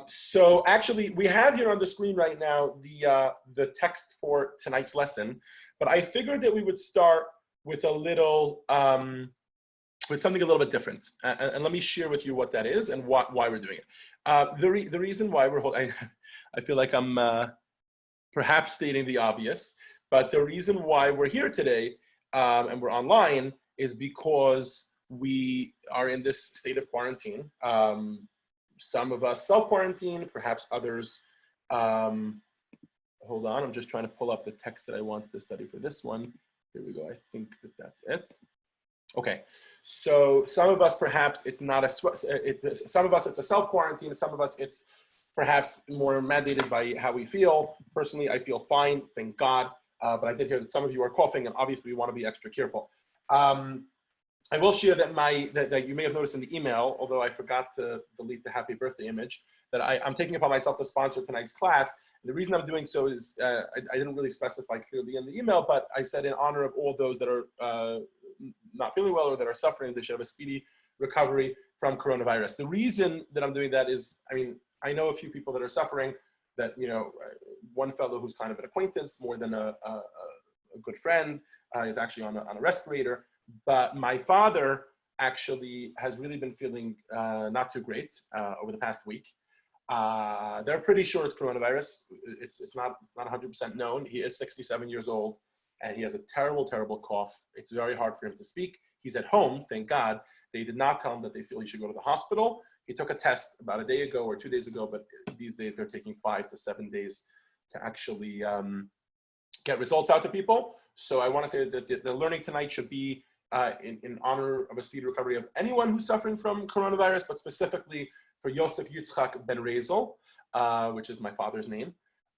So actually, we have here on the screen right now the text for tonight's lesson, but I figured that we would start with a little, with something a little bit different. And let me share with you what that is and why we're doing it. The reason why we're holding, I feel like I'm perhaps stating the obvious, but the reason why we're here today and we're online is because we are in this state of quarantine. Some of us self-quarantine, perhaps others, hold on, I'm just trying to pull up the text that I wanted to study for this one. Here we go, I think that that's it. Okay, so some of us perhaps it's not some of us it's a self-quarantine, some of us it's perhaps more mandated by how we feel. Personally, I feel fine, thank God, but I did hear that some of you are coughing and obviously we want to be extra careful. I will share that that you may have noticed in the email, although I forgot to delete the happy birthday image, that I'm taking upon myself to sponsor tonight's class. And the reason I'm doing so is I didn't really specify clearly in the email, but I said in honor of all those that are not feeling well or that are suffering, they should have a speedy recovery from coronavirus. The reason that I'm doing that is, I mean, I know a few people that are suffering that, you know, one fellow who's kind of an acquaintance more than a good friend is actually on a respirator. But my father actually has really been feeling not too great over the past week. They're pretty sure it's coronavirus. It's not 100% known. He is 67 years old and he has a terrible, terrible cough. It's very hard for him to speak. He's at home, thank God. They did not tell him that they feel he should go to the hospital. He took a test about a day ago or 2 days ago, but these days they're taking 5 to 7 days to actually get results out to people. So I want to say that the learning tonight should be in honor of a speedy recovery of anyone who's suffering from coronavirus, but specifically for Yosef Yitzchak Ben Rezel, which is my father's name.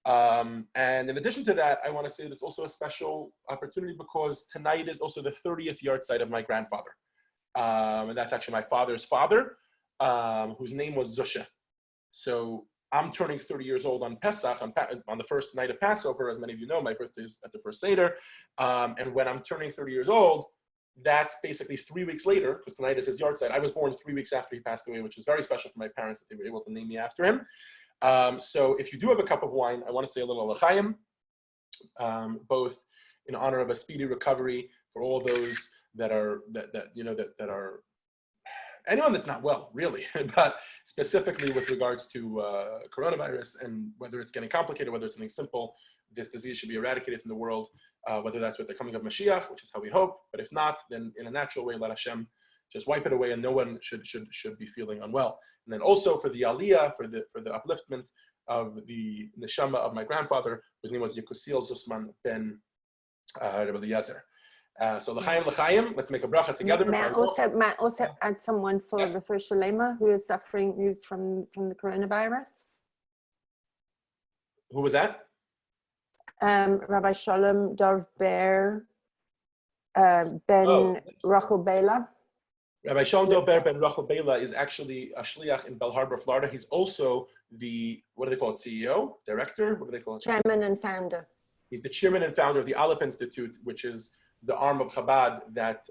And in addition to that, I want to say that it's also a special opportunity because tonight is also the 30th yahrzeit of my grandfather. And that's actually my father's father, whose name was Zusha. So I'm turning 30 years old on Pesach, on the first night of Passover. As many of you know, my birthday is at the first Seder. And when I'm turning 30 years old, that's basically 3 weeks later, because tonight is his yahrzeit. I was born 3 weeks after he passed away, which is very special for my parents that they were able to name me after him. So if you do have a cup of wine, I want to say a little l'chaim, both in honor of a speedy recovery for all those that are anyone that's not well, really, but specifically with regards to coronavirus and whether it's getting complicated, whether it's something simple, this disease should be eradicated from the world, whether that's with the coming of Mashiach, which is how we hope, but if not, then in a natural way, let Hashem just wipe it away and no one should be feeling unwell. And then also for the aliyah, for the upliftment of the neshama of my grandfather, whose name was Yekusiel Zusman ben Rebbe Eliezer. So l'chaim, let's make a bracha together. May I also add someone for yes. the first Shalema who is suffering from the coronavirus? Who was that? Rabbi Shalom Dov Ber Ben Rachel Bela. Rabbi Shalom Dov Ber Ben Rachel Bela is actually a shliach in Bell Harbor, Florida. He's also the, what do they call it, CEO, director? What do they call it? Chairman and founder. He's the chairman and founder of the Aleph Institute, which is the arm of Chabad that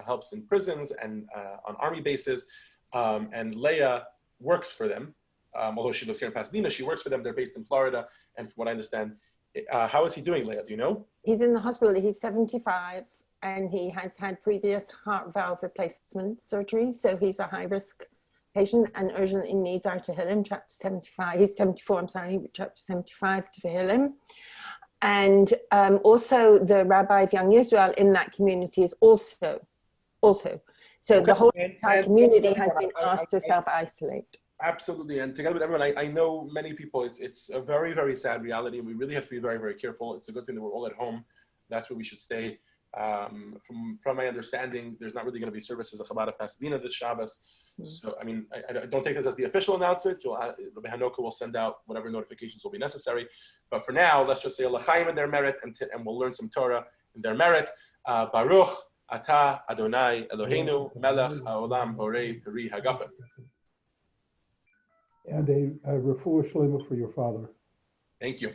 helps in prisons and on army bases. And Leah works for them. Although she lives here in Pasadena, she works for them. They're based in Florida. And from what I understand, how is he doing, Leah? Do you know? He's in the hospital. He's 75 and he has had previous heart valve replacement surgery. So he's a high risk patient and urgently needs our Tehillim, chapter 75. He's 74, I'm sorry, chapter 75 to Tehillim. And also the Rabbi of Young Israel in that community is also. So okay. The whole entire community has been asked to self-isolate. Absolutely, and together with everyone, I know many people, it's a very, very sad reality, and we really have to be very, very careful. It's a good thing that we're all at home. That's where we should stay. From my understanding, there's not really going to be services of Chabad of Pasadena this Shabbos. So, I mean, I don't take this as the official announcement. Rabbi Hanoka will send out whatever notifications will be necessary. But for now, let's just say l'chaim in their merit, and we'll learn some Torah in their merit. Baruch Ata Adonai Eloheinu Melech Haolam Borei Peri Hagafen. And a refuah shlema for your father. Thank you.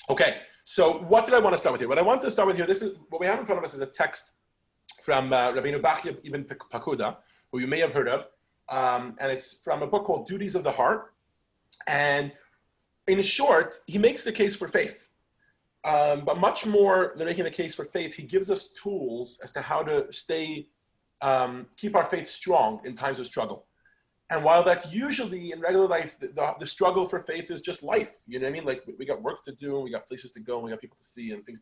Okay, so what did I want to start with here? What I want to start with here, this is what we have in front of us is a text from Rabbeinu Bachya Ibn Pekudei, who you may have heard of. and it's from a book called Duties of the Heart. And in short, he makes the case for faith. But much more than making the case for faith, he gives us tools as to how to keep our faith strong in times of struggle. And while that's usually in regular life, the struggle for faith is just life. You know what I mean? Like we got work to do, we got places to go, we got people to see, and things.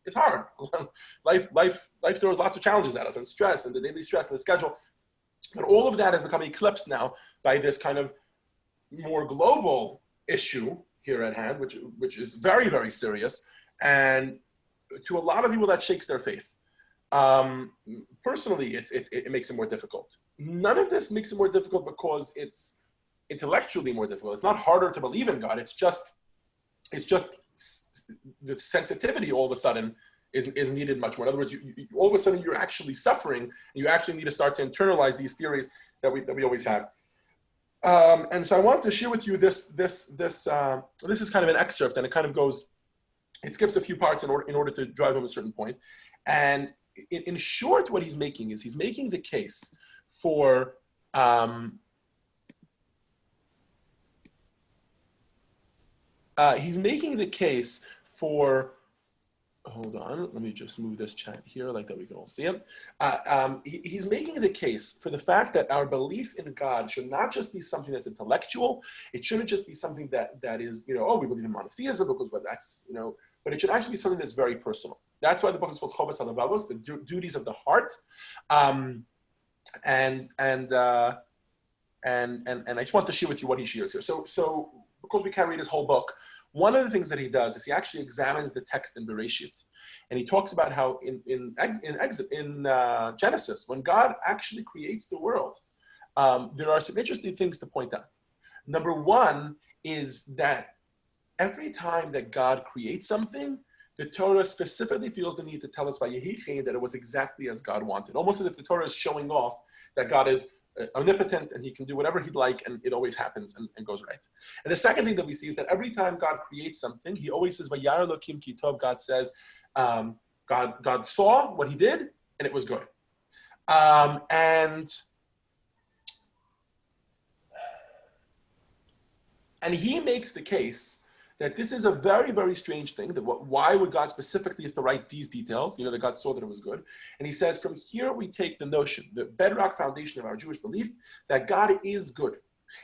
It's hard. life throws lots of challenges at us, and stress, and the daily stress, and the schedule. But all of that has become eclipsed now by this kind of more global issue here at hand, which is very, very serious, and to a lot of people that shakes their faith. Personally, it makes it more difficult. None of this makes it more difficult because it's intellectually more difficult. It's not harder to believe in God. It's just the sensitivity all of a sudden is needed much more. In other words, all of a sudden you're actually suffering, and you actually need to start to internalize these theories that we always have. And so I wanted to share with you this is kind of an excerpt, and it skips a few parts in order to drive home a certain point. And in short, what he's making is he's making the case for hold on, let me just move this chat here like that we can all see it. He's making the case for the fact that our belief in God should not just be something that's intellectual. It shouldn't just be something that is, we believe in monotheism because that's, but it should actually be something that's very personal. That's why the book is called Chovos HaLevavos, the duties of the heart. And I just want to share with you what he shares here. So because we can't read his whole book, one of the things that he does is he actually examines the text in Bereshit, and he talks about how in Genesis, when God actually creates the world, there are some interesting things to point out. Number one is that every time that God creates something, the Torah specifically feels the need to tell us Vayakhel that it was exactly as God wanted, almost as if the Torah is showing off that God is omnipotent and he can do whatever he'd like, and it always happens and goes right. And the second thing that we see is that every time God creates something, he always says, Vayar Elokim ki tov. God says, God saw what he did and it was good. And he makes the case that this is a very, very strange thing. Why would God specifically have to write these details? That God saw that it was good. And he says, from here we take the notion, the bedrock foundation of our Jewish belief, that God is good.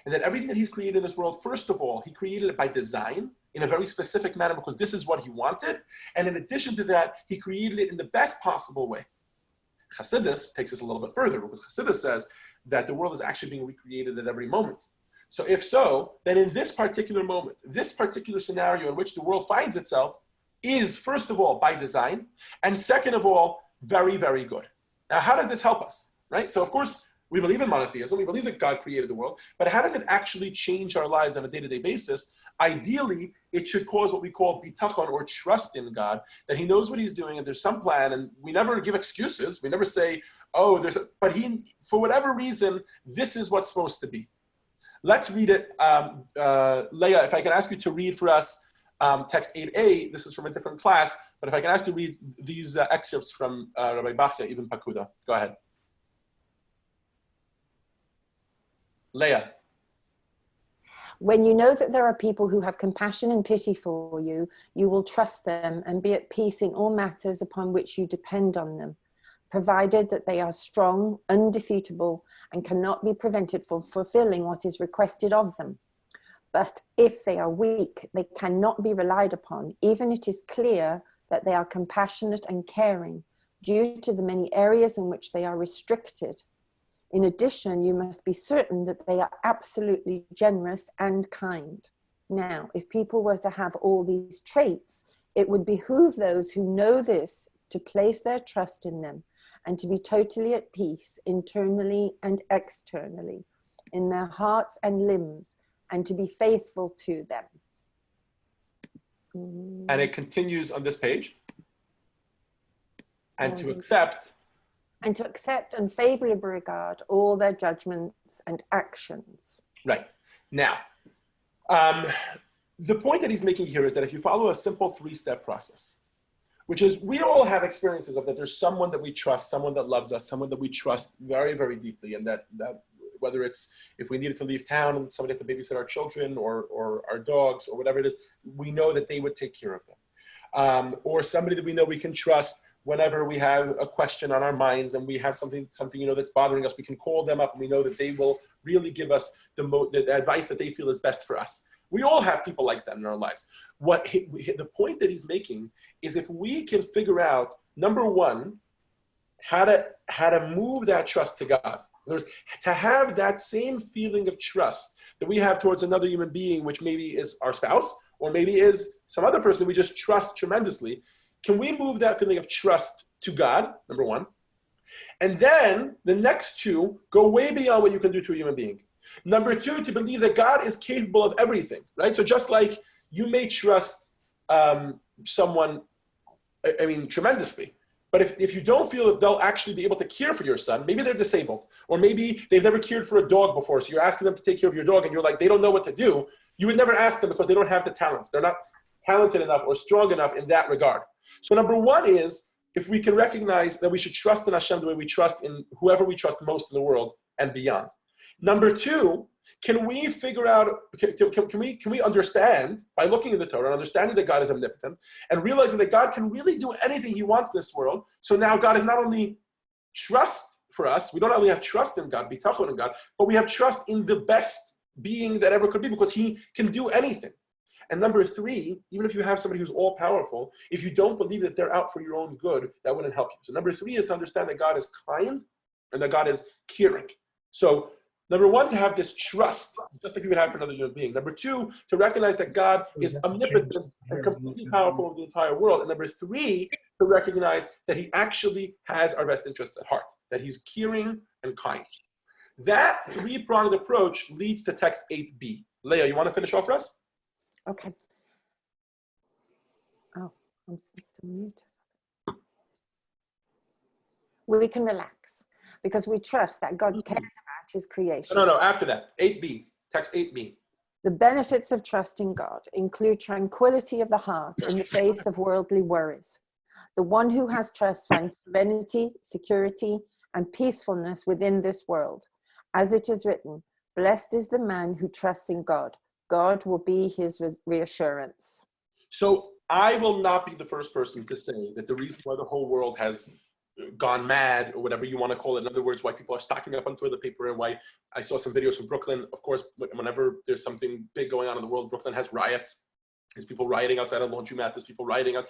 And that everything that he's created in this world, first of all, he created it by design in a very specific manner because this is what he wanted. And in addition to that, he created it in the best possible way. Chassidus takes us a little bit further because Chassidus says that the world is actually being recreated at every moment. So if so, then in this particular moment, this particular scenario in which the world finds itself is, first of all, by design, and second of all, very, very good. Now, how does this help us, right? So of course, we believe in monotheism, we believe that God created the world, but how does it actually change our lives on a day-to-day basis? Ideally, it should cause what we call bitachon, or trust in God, that he knows what he's doing and there's some plan, and we never give excuses. We never say, but for whatever reason, this is what's supposed to be. Let's read it. Leah, if I can ask you to read for us text 8a, this is from a different class, but if I can ask you to read these excerpts from Rabbi Vayakhel-Pekudei. Go ahead. Leah. When you know that there are people who have compassion and pity for you, you will trust them and be at peace in all matters upon which you depend on them, provided that they are strong, undefeatable, and cannot be prevented from fulfilling what is requested of them. But if they are weak, they cannot be relied upon, even it is clear that they are compassionate and caring, due to the many areas in which they are restricted. In addition, you must be certain that they are absolutely generous and kind. Now, if people were to have all these traits, it would behoove those who know this to place their trust in them, and to be totally at peace internally and externally, in their hearts and limbs, and to be faithful to them. And it continues on this page. And to accept. And to accept and favorably regard all their judgments and actions. Right. Now, the point that he's making here is that if you follow a simple 3-step process, which is we all have experiences of that there's someone that we trust, someone that loves us, someone that we trust very, very deeply, and that whether it's if we needed to leave town and somebody had to babysit our children or our dogs or whatever it is, we know that they would take care of them. Or somebody that we know we can trust whenever we have a question on our minds and we have something that's bothering us, we can call them up and we know that they will really give us the advice that they feel is best for us. We all have people like that in our lives. The point that he's making is if we can figure out, number one, how to move that trust to God. In other words, to have that same feeling of trust that we have towards another human being, which maybe is our spouse, or maybe is some other person we just trust tremendously. Can we move that feeling of trust to God, number one? And then the next two go way beyond what you can do to a human being. Number two, to believe that God is capable of everything, right? So just like you may trust someone, tremendously, but if you don't feel that they'll actually be able to care for your son, maybe they're disabled, or maybe they've never cared for a dog before, so you're asking them to take care of your dog, and you're like, they don't know what to do, you would never ask them because they don't have the talents. They're not talented enough or strong enough in that regard. So number one is, if we can recognize that we should trust in Hashem the way we trust in whoever we trust most in the world and beyond. Number two, can we figure out, can we understand, by looking at the Torah and understanding that God is omnipotent, and realizing that God can really do anything he wants in this world, so now God is not only trust for us, we don't only have trust in God, bitachon in God, but we have trust in the best being that ever could be, because he can do anything. And number three, even if you have somebody who's all-powerful, if you don't believe that they're out for your own good, that wouldn't help you. So number three is to understand that God is kind and that God is caring. So number one, to have this trust, just like you would have for another human being. Number two, to recognize that God is omnipotent and completely powerful over the entire world. And number three, to recognize that he actually has our best interests at heart, that he's caring and kind. That three-pronged approach leads to text 8b. Leah, you want to finish off for us? Okay. Oh, I'm still muted. We can relax because we trust that God cares about his creation. No, after that. 8b, text 8b. The benefits of trusting God include tranquility of the heart in the face of worldly worries. The one who has trust finds serenity, security, and peacefulness within this world. As it is written, blessed is the man who trusts in God. God will be his reassurance. So I will not be the first person to say that the reason why the whole world has gone mad, or whatever you want to call it, in other words, why people are stocking up on toilet paper, and why I saw some videos from Brooklyn. Of course, whenever there's something big going on in the world, Brooklyn has riots. There's people rioting outside a laundromat. There's people rioting out.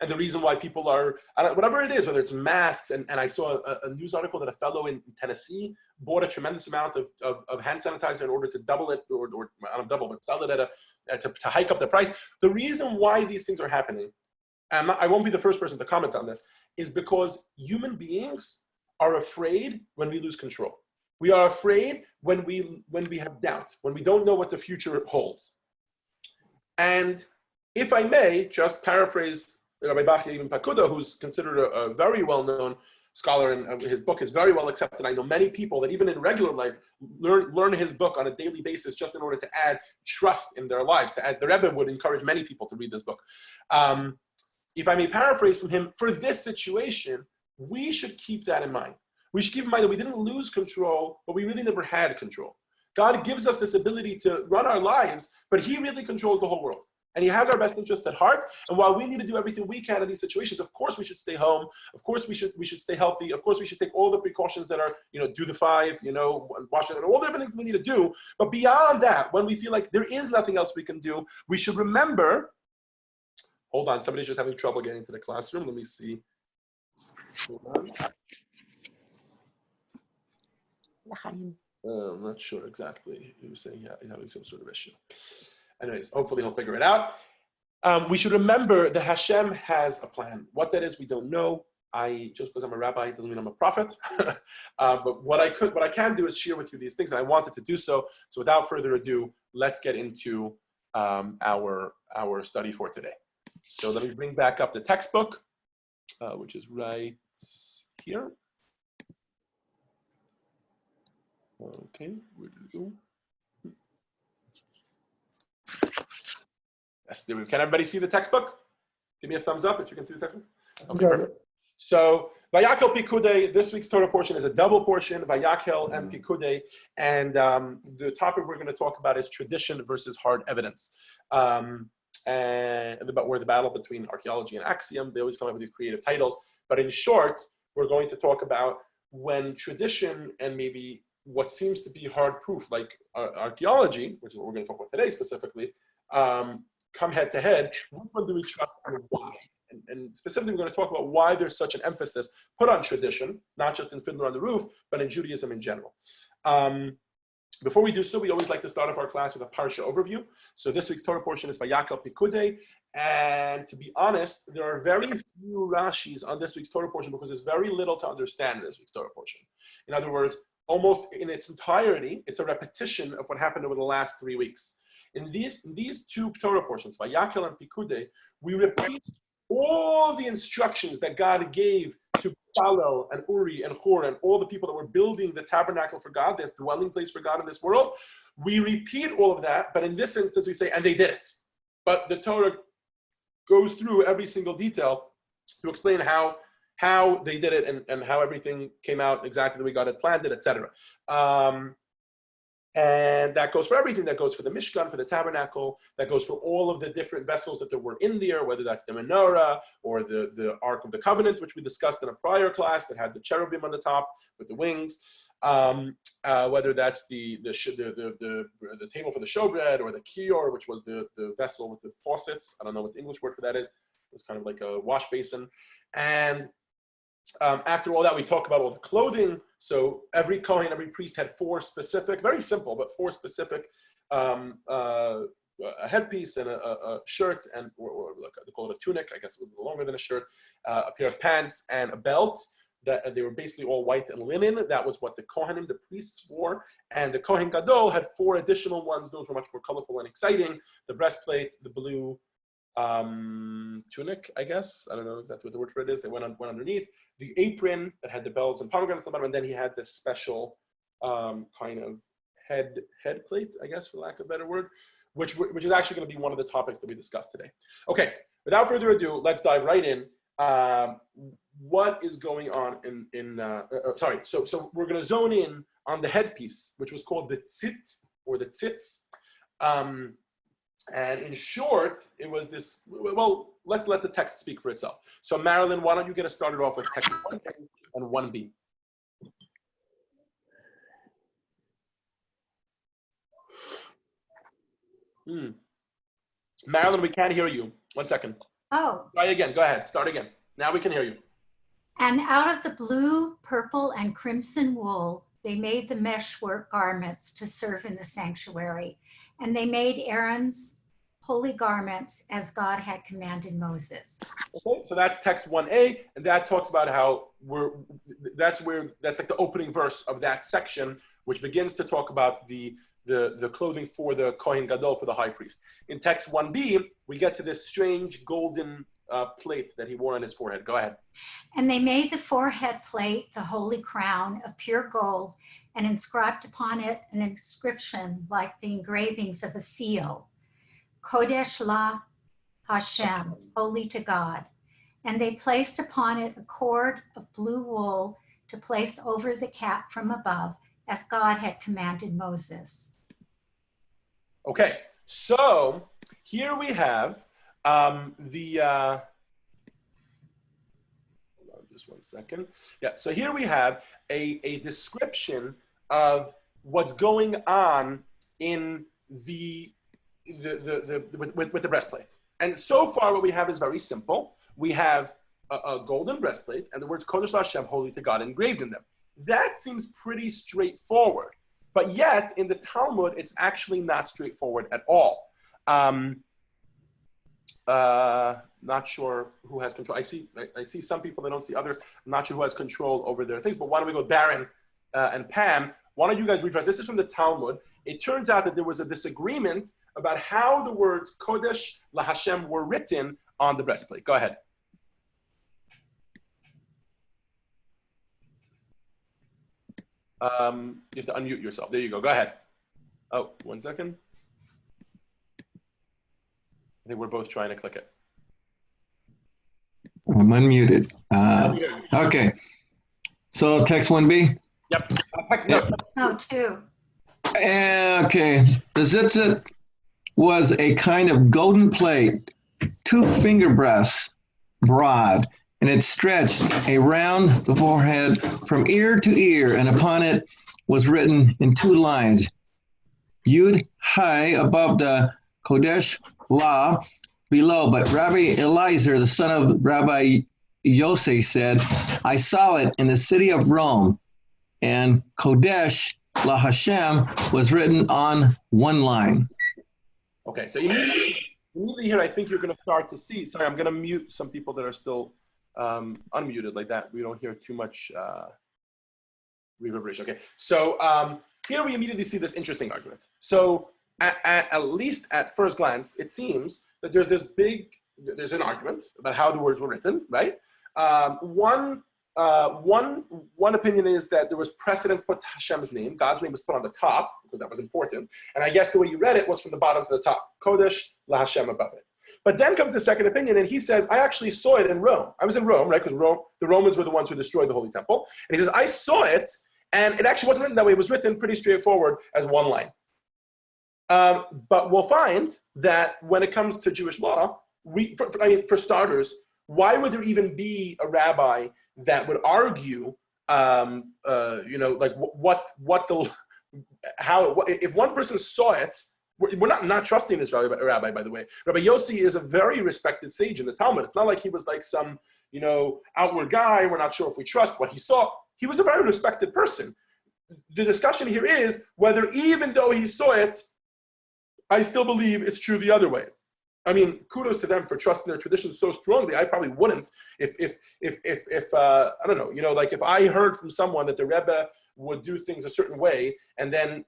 And the reason why people are, whatever it is, whether it's masks, and I saw a news article that a fellow in Tennessee bought a tremendous amount of hand sanitizer in order to double it, or not double, but sell it at to hike up the price. The reason why these things are happening, and I won't be the first person to comment on this, is because human beings are afraid when we lose control. We are afraid when we have doubt, when we don't know what the future holds. And if I may just paraphrase Rabbi Vayakhel-Pekudei, who's considered a very well-known scholar, and his book is very well accepted. I know many people that even in regular life learn his book on a daily basis just in order to add trust in their lives. The Rebbe would encourage many people to read this book. If I may paraphrase from him, for this situation, we should keep that in mind. We should keep in mind that we didn't lose control, but we really never had control. God gives us this ability to run our lives, but he really controls the whole world. And he has our best interests at heart. And while we need to do everything we can in these situations, of course we should stay home. Of course we should stay healthy. Of course we should take all the precautions that are, do the 5, wash it, and all the different things we need to do. But beyond that, when we feel like there is nothing else we can do, we should remember, hold on, somebody's just having trouble getting to the classroom. Let me see. Hold on. I'm not sure exactly. He was saying, he's having some sort of issue. Anyways, hopefully he'll figure it out. We should remember that Hashem has a plan. What that is, we don't know. Just because I'm a rabbi doesn't mean I'm a prophet. But what I can do is share with you these things, and I wanted to do so. So without further ado, let's get into our study for today. So let me bring back up the textbook, which is right here. Okay, where did it go? Yes, there we go. Can everybody see the textbook? Give me a thumbs up if you can see the textbook. Okay, perfect. So Vayakhel-Pekudei, this week's Torah portion is a double portion, Vayakhel and Pekudei. And the topic we're going to talk about is tradition versus hard evidence. And where the battle between archaeology and Axiom, they always come up with these creative titles. But in short, we're going to talk about when tradition and maybe what seems to be hard proof, like archaeology, which is what we're going to talk about today specifically, come head to head. Which one do we trust and why? And specifically, we're going to talk about why there's such an emphasis put on tradition, not just in Fiddler on the Roof, but in Judaism in general. Before we do so, we always like to start off our class with a Parsha overview. So this week's Torah portion is Vayakhel-Pekudei. And to be honest, there are very few Rashis on this week's Torah portion because there's very little to understand in this week's Torah portion. In other words, almost in its entirety, it's a repetition of what happened over the last 3 weeks. In these two Torah portions, Vayakhel and Pekudei, we repeat all the instructions that God gave to Bezalel and Uri and Hur and all the people that were building the tabernacle for God, this dwelling place for God in this world. We repeat all of that, but in this instance we say, and they did it. But the Torah goes through every single detail to explain how they did it and how everything came out exactly the way God had planned it, etc. And that goes for everything. That goes for the Mishkan, for the tabernacle. That goes for all of the different vessels that there were in there, whether that's the menorah or the Ark of the Covenant, which we discussed in a prior class that had the cherubim on the top with the wings. Whether that's the table for the showbread or the kior, which was the vessel with the faucets. I don't know what the English word for that is. It's kind of like a wash basin. And after all that, we talk about all the clothing. So every Kohen, every priest had four specific, very simple, but four specific, a headpiece and a shirt, and or they call it a tunic, I guess it was a little longer than a shirt, a pair of pants and a belt. That they were basically all white and linen. That was what the Kohanim, the priests, wore. And the Kohen Gadol had four additional ones. Those were much more colorful and exciting. The breastplate, the blue tunic, I guess. I don't know exactly what the word for it is. They went underneath. The apron that had the bells and pomegranates on the bottom, and then he had this special kind of head plate, I guess, for lack of a better word, which is actually going to be one of the topics that we discussed today. Okay, without further ado, let's dive right in. What is going on so we're going to zone in on the headpiece, which was called the tzit or the tzitz. And in short, it was this, well, let's let the text speak for itself. So Marilyn, why don't you get us started off with text 1 and 1b. Marilyn, we can't hear you. 1 second. Oh. Try again. Go ahead. Start again. Now we can hear you. And out of the blue, purple, and crimson wool, they made the meshwork garments to serve in the sanctuary. And they made Aaron's holy garments as God had commanded Moses. Okay, so that's text 1a, and that talks about how that's like the opening verse of that section, which begins to talk about the clothing for the Kohen Gadol, for the high priest. In text 1b, we get to this strange golden plate that he wore on his forehead. Go ahead. And they made the forehead plate, the holy crown of pure gold, and inscribed upon it an inscription like the engravings of a seal. Kodesh la Hashem, holy to God. And they placed upon it a cord of blue wool to place over the cap from above, as God had commanded Moses. Okay, so here we have just 1 second. Yeah, so here we have a description of what's going on in with the breastplate. And so far what we have is very simple. We have a golden breastplate and the words Kodesh Hashem, holy to God, engraved in them. That seems pretty straightforward. But yet in the Talmud, it's actually not straightforward at all. Not sure who has control. I see some people, I don't see others. I'm not sure who has control over their things, but why don't we go Baron and Pam? Why don't you guys read first? This is from the Talmud. It turns out that there was a disagreement about how the words Kodesh LaHashem were written on the breastplate. Go ahead. You have to unmute yourself. There you go. Go ahead. Oh, 1 second. I think we're both trying to click it. I'm unmuted. We hear you. Okay. So text 1B? Yep. Text No, 2. two. Okay. The zitzit was a kind of golden plate, 2 finger breadths broad, and it stretched around the forehead from ear to ear, and upon it was written in 2 lines, Yud Hai above the Kodesh La below. But Rabbi Eliezer, the son of Rabbi Yosef, said, I saw it in the city of Rome, and Kodesh La Hashem was written on 1 line. Okay, so immediately here, I think you're going to start to see. Sorry, I'm going to mute some people that are still unmuted like that. We don't hear too much reverberation. Okay, so here we immediately see this interesting argument. So at least at first glance, it seems that there's an argument about how the words were written, right? One opinion is that there was precedence put to Hashem's name. God's name was put on the top because that was important. And I guess the way you read it was from the bottom to the top. Kodesh la Hashem above it. But then comes the second opinion, and he says, I actually saw it in Rome. I was in Rome, right? Because the Romans were the ones who destroyed the Holy Temple. And he says, I saw it, and it actually wasn't written that way. It was written pretty straightforward as 1 line. But we'll find that when it comes to Jewish law, for starters, why would there even be a rabbi that would argue, if one person saw it, we're not trusting this rabbi, by the way. Rabbi Yossi is a very respected sage in the Talmud. It's not like he was like some, outward guy. We're not sure if we trust what he saw. He was a very respected person. The discussion here is whether even though he saw it, I still believe it's true the other way. I mean, kudos to them for trusting their tradition so strongly. I probably wouldn't if I don't know, like if I heard from someone that the Rebbe would do things a certain way, and then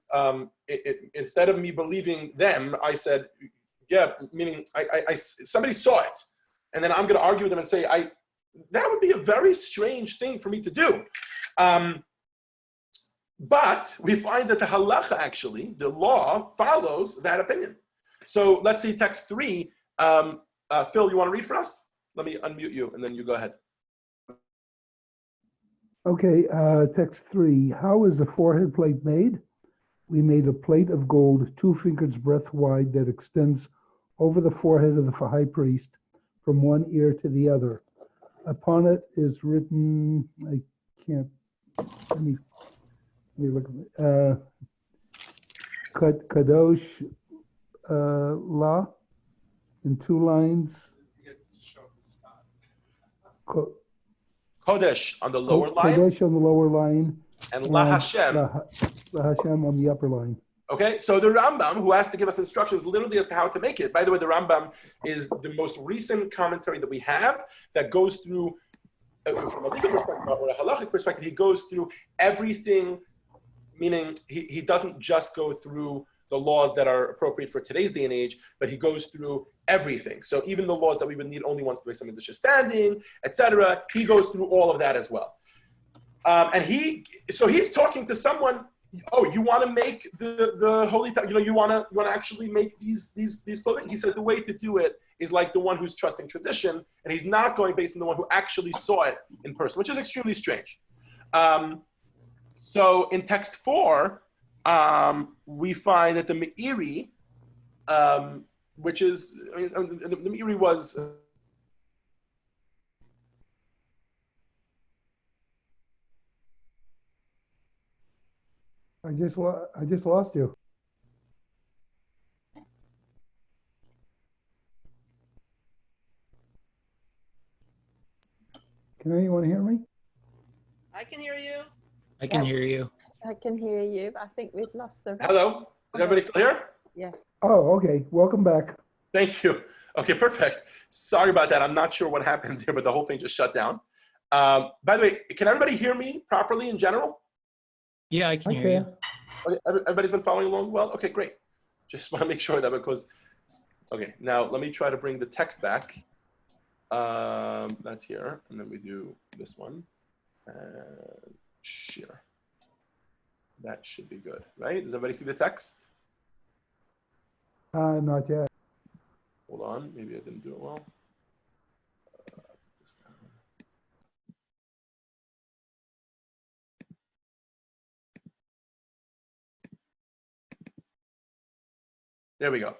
instead of me believing them, I said, yeah, meaning somebody saw it, and then I'm going to argue with them and say, that would be a very strange thing for me to do. But we find that the halacha, actually, the law follows that opinion. So let's see text 3. Phil, you want to read for us? Let me unmute you, and then you go ahead. Okay, text 3. How is the forehead plate made? We made a plate of gold 2 fingers breadth wide that extends over the forehead of the high priest from one ear to the other. Upon it is written, I can't, let me look at it. Kadosh La in 2 lines. Kodesh on the lower line. Kodesh on the lower line. And La Hashem. La Hashem on the upper line. Okay, so the Rambam, who has to give us instructions literally as to how to make it. By the way, the Rambam is the most recent commentary that we have that goes through, from a legal perspective or a halachic perspective, he goes through everything, meaning he doesn't just go through the laws that are appropriate for today's day and age, but he goes through everything. So even the laws that we would need only once to make something that's just standing, etc., he goes through all of that as well. And he's talking to someone. Oh, you want to make the holy, you want to actually make these clothing. He says the way to do it is like the one who's trusting tradition, and he's not going based on the one who actually saw it in person, which is extremely strange. So in text 4, we find that the Meiri, which is, the Meiri was. I just lost you. Can anyone hear me? I can hear you. I can hear you. I can hear you. I think we've lost the. Hello, is everybody still here? Yeah. Oh, okay. Welcome back. Thank you. Okay, perfect. Sorry about that. I'm not sure what happened there, but the whole thing just shut down. By the way, can everybody hear me properly in general? Yeah, I can hear you. Okay, everybody's been following along well? Okay, great. Just want to make sure that because, okay, now let me try to bring the text back. That's here, and then we do this one. And share. That should be good, right? Does everybody see the text? Not yet. Hold on, maybe I didn't do it well. This time. There we go.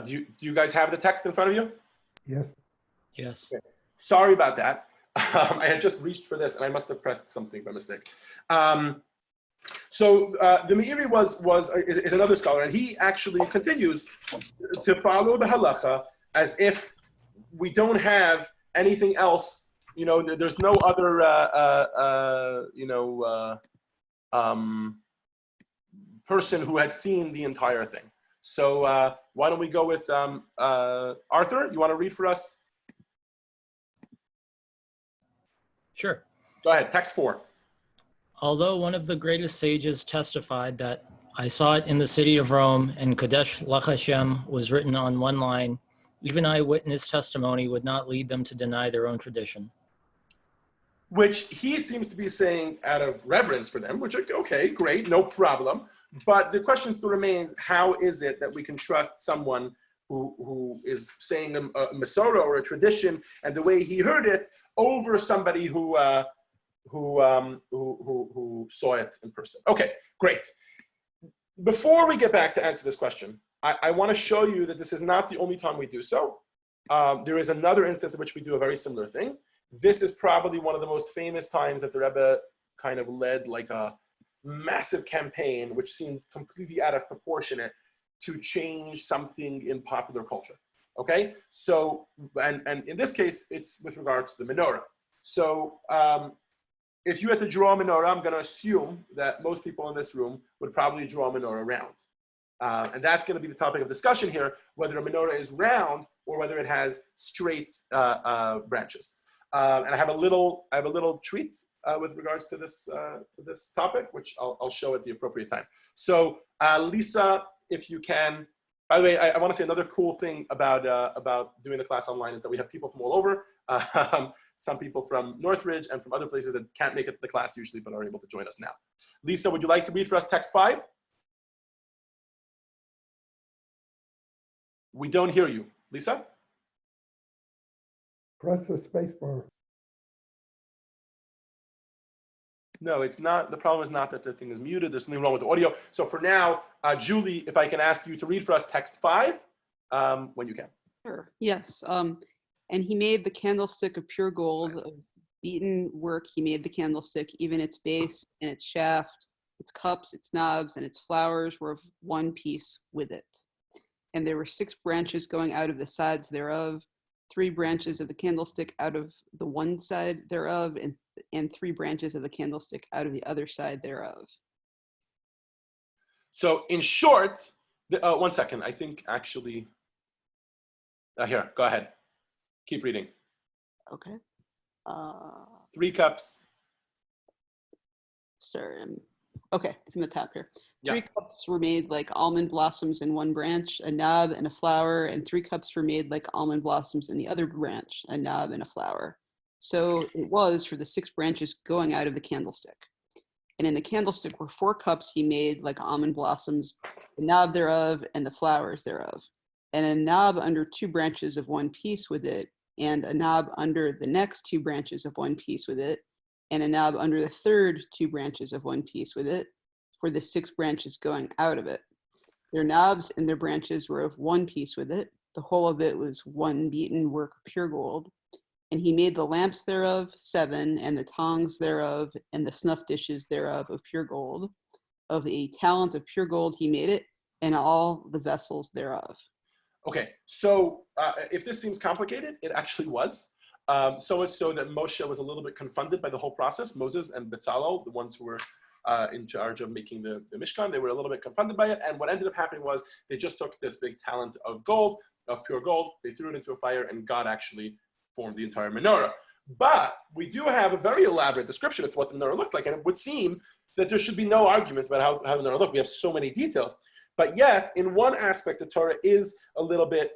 Do you guys have the text in front of you? Yes. Yes. Okay. Sorry about that. I had just reached for this and I must have pressed something by mistake. So the Meiri is another scholar, and he actually continues to follow the halacha as if we don't have anything else. You know, there's no other person who had seen the entire thing. So why don't we go with Arthur? You want to read for us? Sure. Go ahead, text 4. Although one of the greatest sages testified that I saw it in the city of Rome and Kodesh Lach was written on one line, even eyewitness testimony would not lead them to deny their own tradition. Which he seems to be saying out of reverence for them, which, okay, great, no problem. But the question still remains, how is it that we can trust someone who is saying a Masorah or a tradition and the way he heard it over somebody who saw it in person? Okay, great. Before we get back to answer this question, I want to show you that this is not the only time we do so. There is another instance in which we do a very similar thing. This is probably one of the most famous times that the Rebbe kind of led like a massive campaign, which seemed completely out of proportionate to change something in popular culture. Okay, so and in this case, it's with regards to the menorah. So if you had to draw a menorah, I'm going to assume that most people in this room would probably draw a menorah round. And that's going to be the topic of discussion here, whether a menorah is round or whether it has straight branches. And I have a little treat with regards to this topic, which I'll show at the appropriate time. So Lisa, if you can. By the way, I want to say another cool thing about doing the class online is that we have people from all over. Some people from Northridge and from other places that can't make it to the class usually, but are able to join us now. Lisa, would you like to read for us text 5? We don't hear you. Lisa? Press the space bar. No, it's not. The problem is not that the thing is muted. There's something wrong with the audio. So for now, Julie, if I can ask you to read for us text 5, when you can. Sure. Yes. And he made the candlestick of pure gold, of beaten work. He made the candlestick, even its base and its shaft, its cups, its knobs, and its flowers were of one piece with it. And there were 6 branches going out of the sides thereof, 3 branches of the candlestick out of the one side thereof, and 3 branches of the candlestick out of the other side thereof. So in short, one second, I think actually, here, go ahead. Keep reading. Okay. 3 cups. Sorry. Okay, from the top here. Yeah. 3 cups were made like almond blossoms in one branch, a knob and a flower, and 3 cups were made like almond blossoms in the other branch, a knob and a flower. So it was for the 6 branches going out of the candlestick. And in the candlestick were 4 cups he made like almond blossoms, the knob thereof and the flowers thereof, and a knob under 2 branches of one piece with it, and a knob under the next 2 branches of one piece with it, and a knob under the third 2 branches of one piece with it, for the 6 branches going out of it. Their knobs and their branches were of one piece with it. The whole of it was one beaten work of pure gold. And he made the lamps thereof 7, and the tongs thereof, and the snuff dishes thereof of pure gold. Of a talent of pure gold he made it, and all the vessels thereof. Okay, so if this seems complicated, it actually was. So much so that Moshe was a little bit confounded by the whole process. Moses and Bezalel, the ones who were in charge of making the Mishkan, they were a little bit confounded by it. And what ended up happening was they just took this big talent of gold, of pure gold, they threw it into a fire, and God actually formed the entire menorah. But we do have a very elaborate description as to what the menorah looked like, and it would seem that there should be no argument about how the menorah looked. We have so many details. But yet, in one aspect, the Torah is a little bit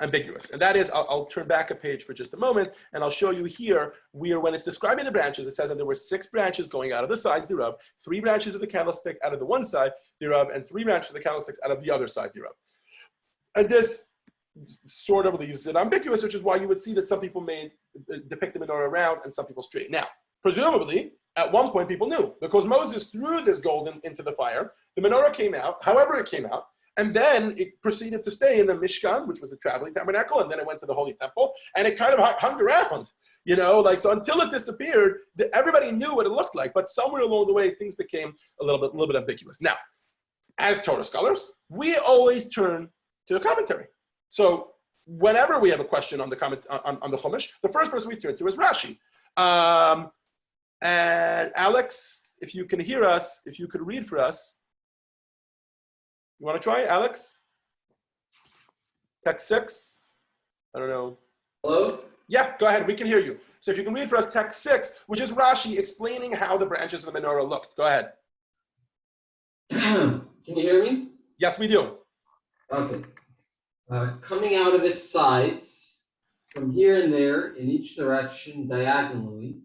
ambiguous. And that is, I'll turn back a page for just a moment, and I'll show you here where when it's describing the branches, it says that there were 6 branches going out of the sides thereof, 3 branches of the candlestick out of the one side thereof, and 3 branches of the candlesticks out of the other side thereof. And this sort of leaves it ambiguous, which is why you would see that some people may depict the menorah round and some people straight. Now, presumably, at one point people knew, because Moses threw this gold into the fire. The menorah came out, however it came out, and then it proceeded to stay in the Mishkan, which was the traveling tabernacle, and then it went to the Holy Temple, and it kind of hung around, you know, like, so until it disappeared, everybody knew what it looked like, but somewhere along the way, things became a little bit ambiguous. Now, as Torah scholars, we always turn to the commentary. So whenever we have a question on the comment on the Chumash, the first person we turn to is Rashi. And Alex, if you can hear us, if you could read for us. You want to try, Alex? Text 6? I don't know. Hello? Yeah, go ahead. We can hear you. So if you can read for us text 6, which is Rashi explaining how the branches of the menorah looked. Go ahead. Can you hear me? Yes, we do. Okay. Coming out of its sides, from here and there, in each direction, diagonally,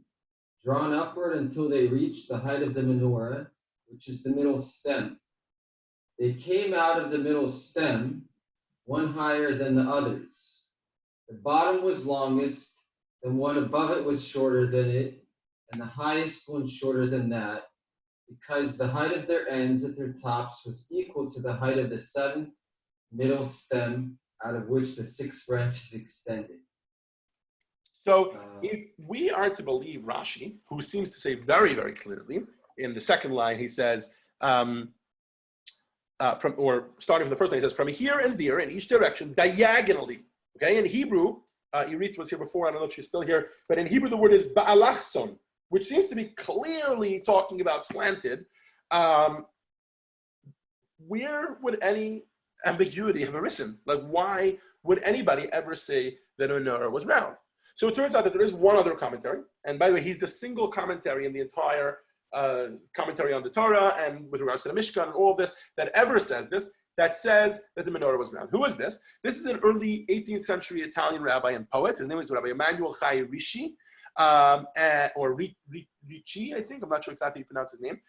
drawn upward until they reached the height of the menorah, which is the middle stem. They came out of the middle stem, one higher than the others. The bottom was longest, the one above it was shorter than it, and the highest one shorter than that, because the height of their ends at their tops was equal to the height of the seventh middle stem, out of which the 6 branches extended. So if we are to believe Rashi, who seems to say very, very clearly, in the second line, he says, starting from the first line, he says, from here and there, in each direction, diagonally. Okay, in Hebrew, Irit was here before, I don't know if she's still here, but in Hebrew the word is ba'alachson, which seems to be clearly talking about slanted. Where would any ambiguity have arisen? Like, why would anybody ever say that a menorah was round? So it turns out that there is one other commentary, and by the way, he's the single commentary in the entire commentary on the Torah and with regards to the Mishkan and all of this that ever says this, that says that the menorah was round. Who is this? This is an early 18th century Italian rabbi and poet. His name is Rabbi Emanuel Chai Ricci, or Ricci, I think. I'm not sure exactly how you pronounce his name.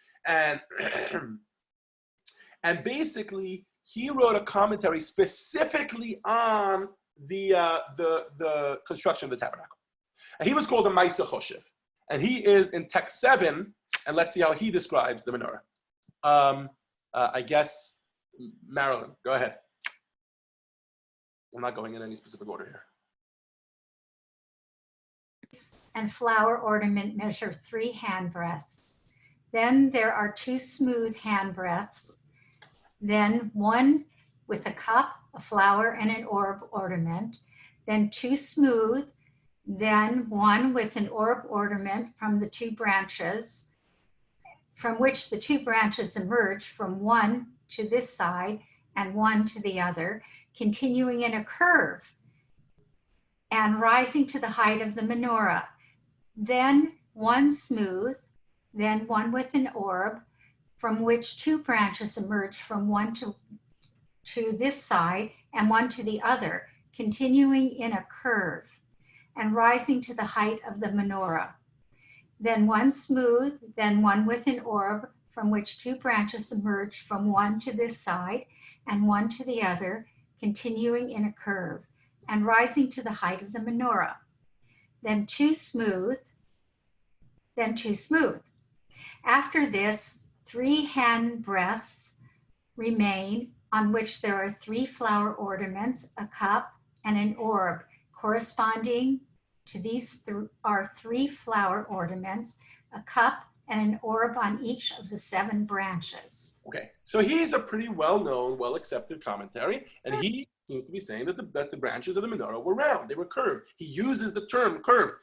And basically, he wrote a commentary specifically on the construction of the tabernacle. And he was called a Maisa Choshev. And he is in text 7, and let's see how he describes the menorah. I guess, Marilyn, go ahead. I'm not going in any specific order here. And flower ornament measure 3 handbreadths. Then there are 2 smooth handbreadths. Then 1 with a cup, a flower, and an orb ornament. Then 2 smooth. Then 1 with an orb ornament from the 2 branches, from which the 2 branches emerge, from one to this side and one to the other, continuing in a curve and rising to the height of the menorah. Then 1 smooth, then 1 with an orb, from which 2 branches emerge, from one to this side and one to the other, continuing in a curve and rising to the height of the menorah. Then 1 smooth, then 1 with an orb, from which 2 branches emerge, from one to this side and one to the other, continuing in a curve and rising to the height of the menorah. Then 2 smooth, then 2 smooth. After this, 3 handbreadths remain, on which there are 3 flower ornaments, a cup, and an orb. Corresponding to these are 3 flower ornaments, a cup, and an orb on each of the 7 branches. Okay, so he's a pretty well-known, well-accepted commentary, and he seems to be saying that the branches of the menorah were round, they were curved. He uses the term curved.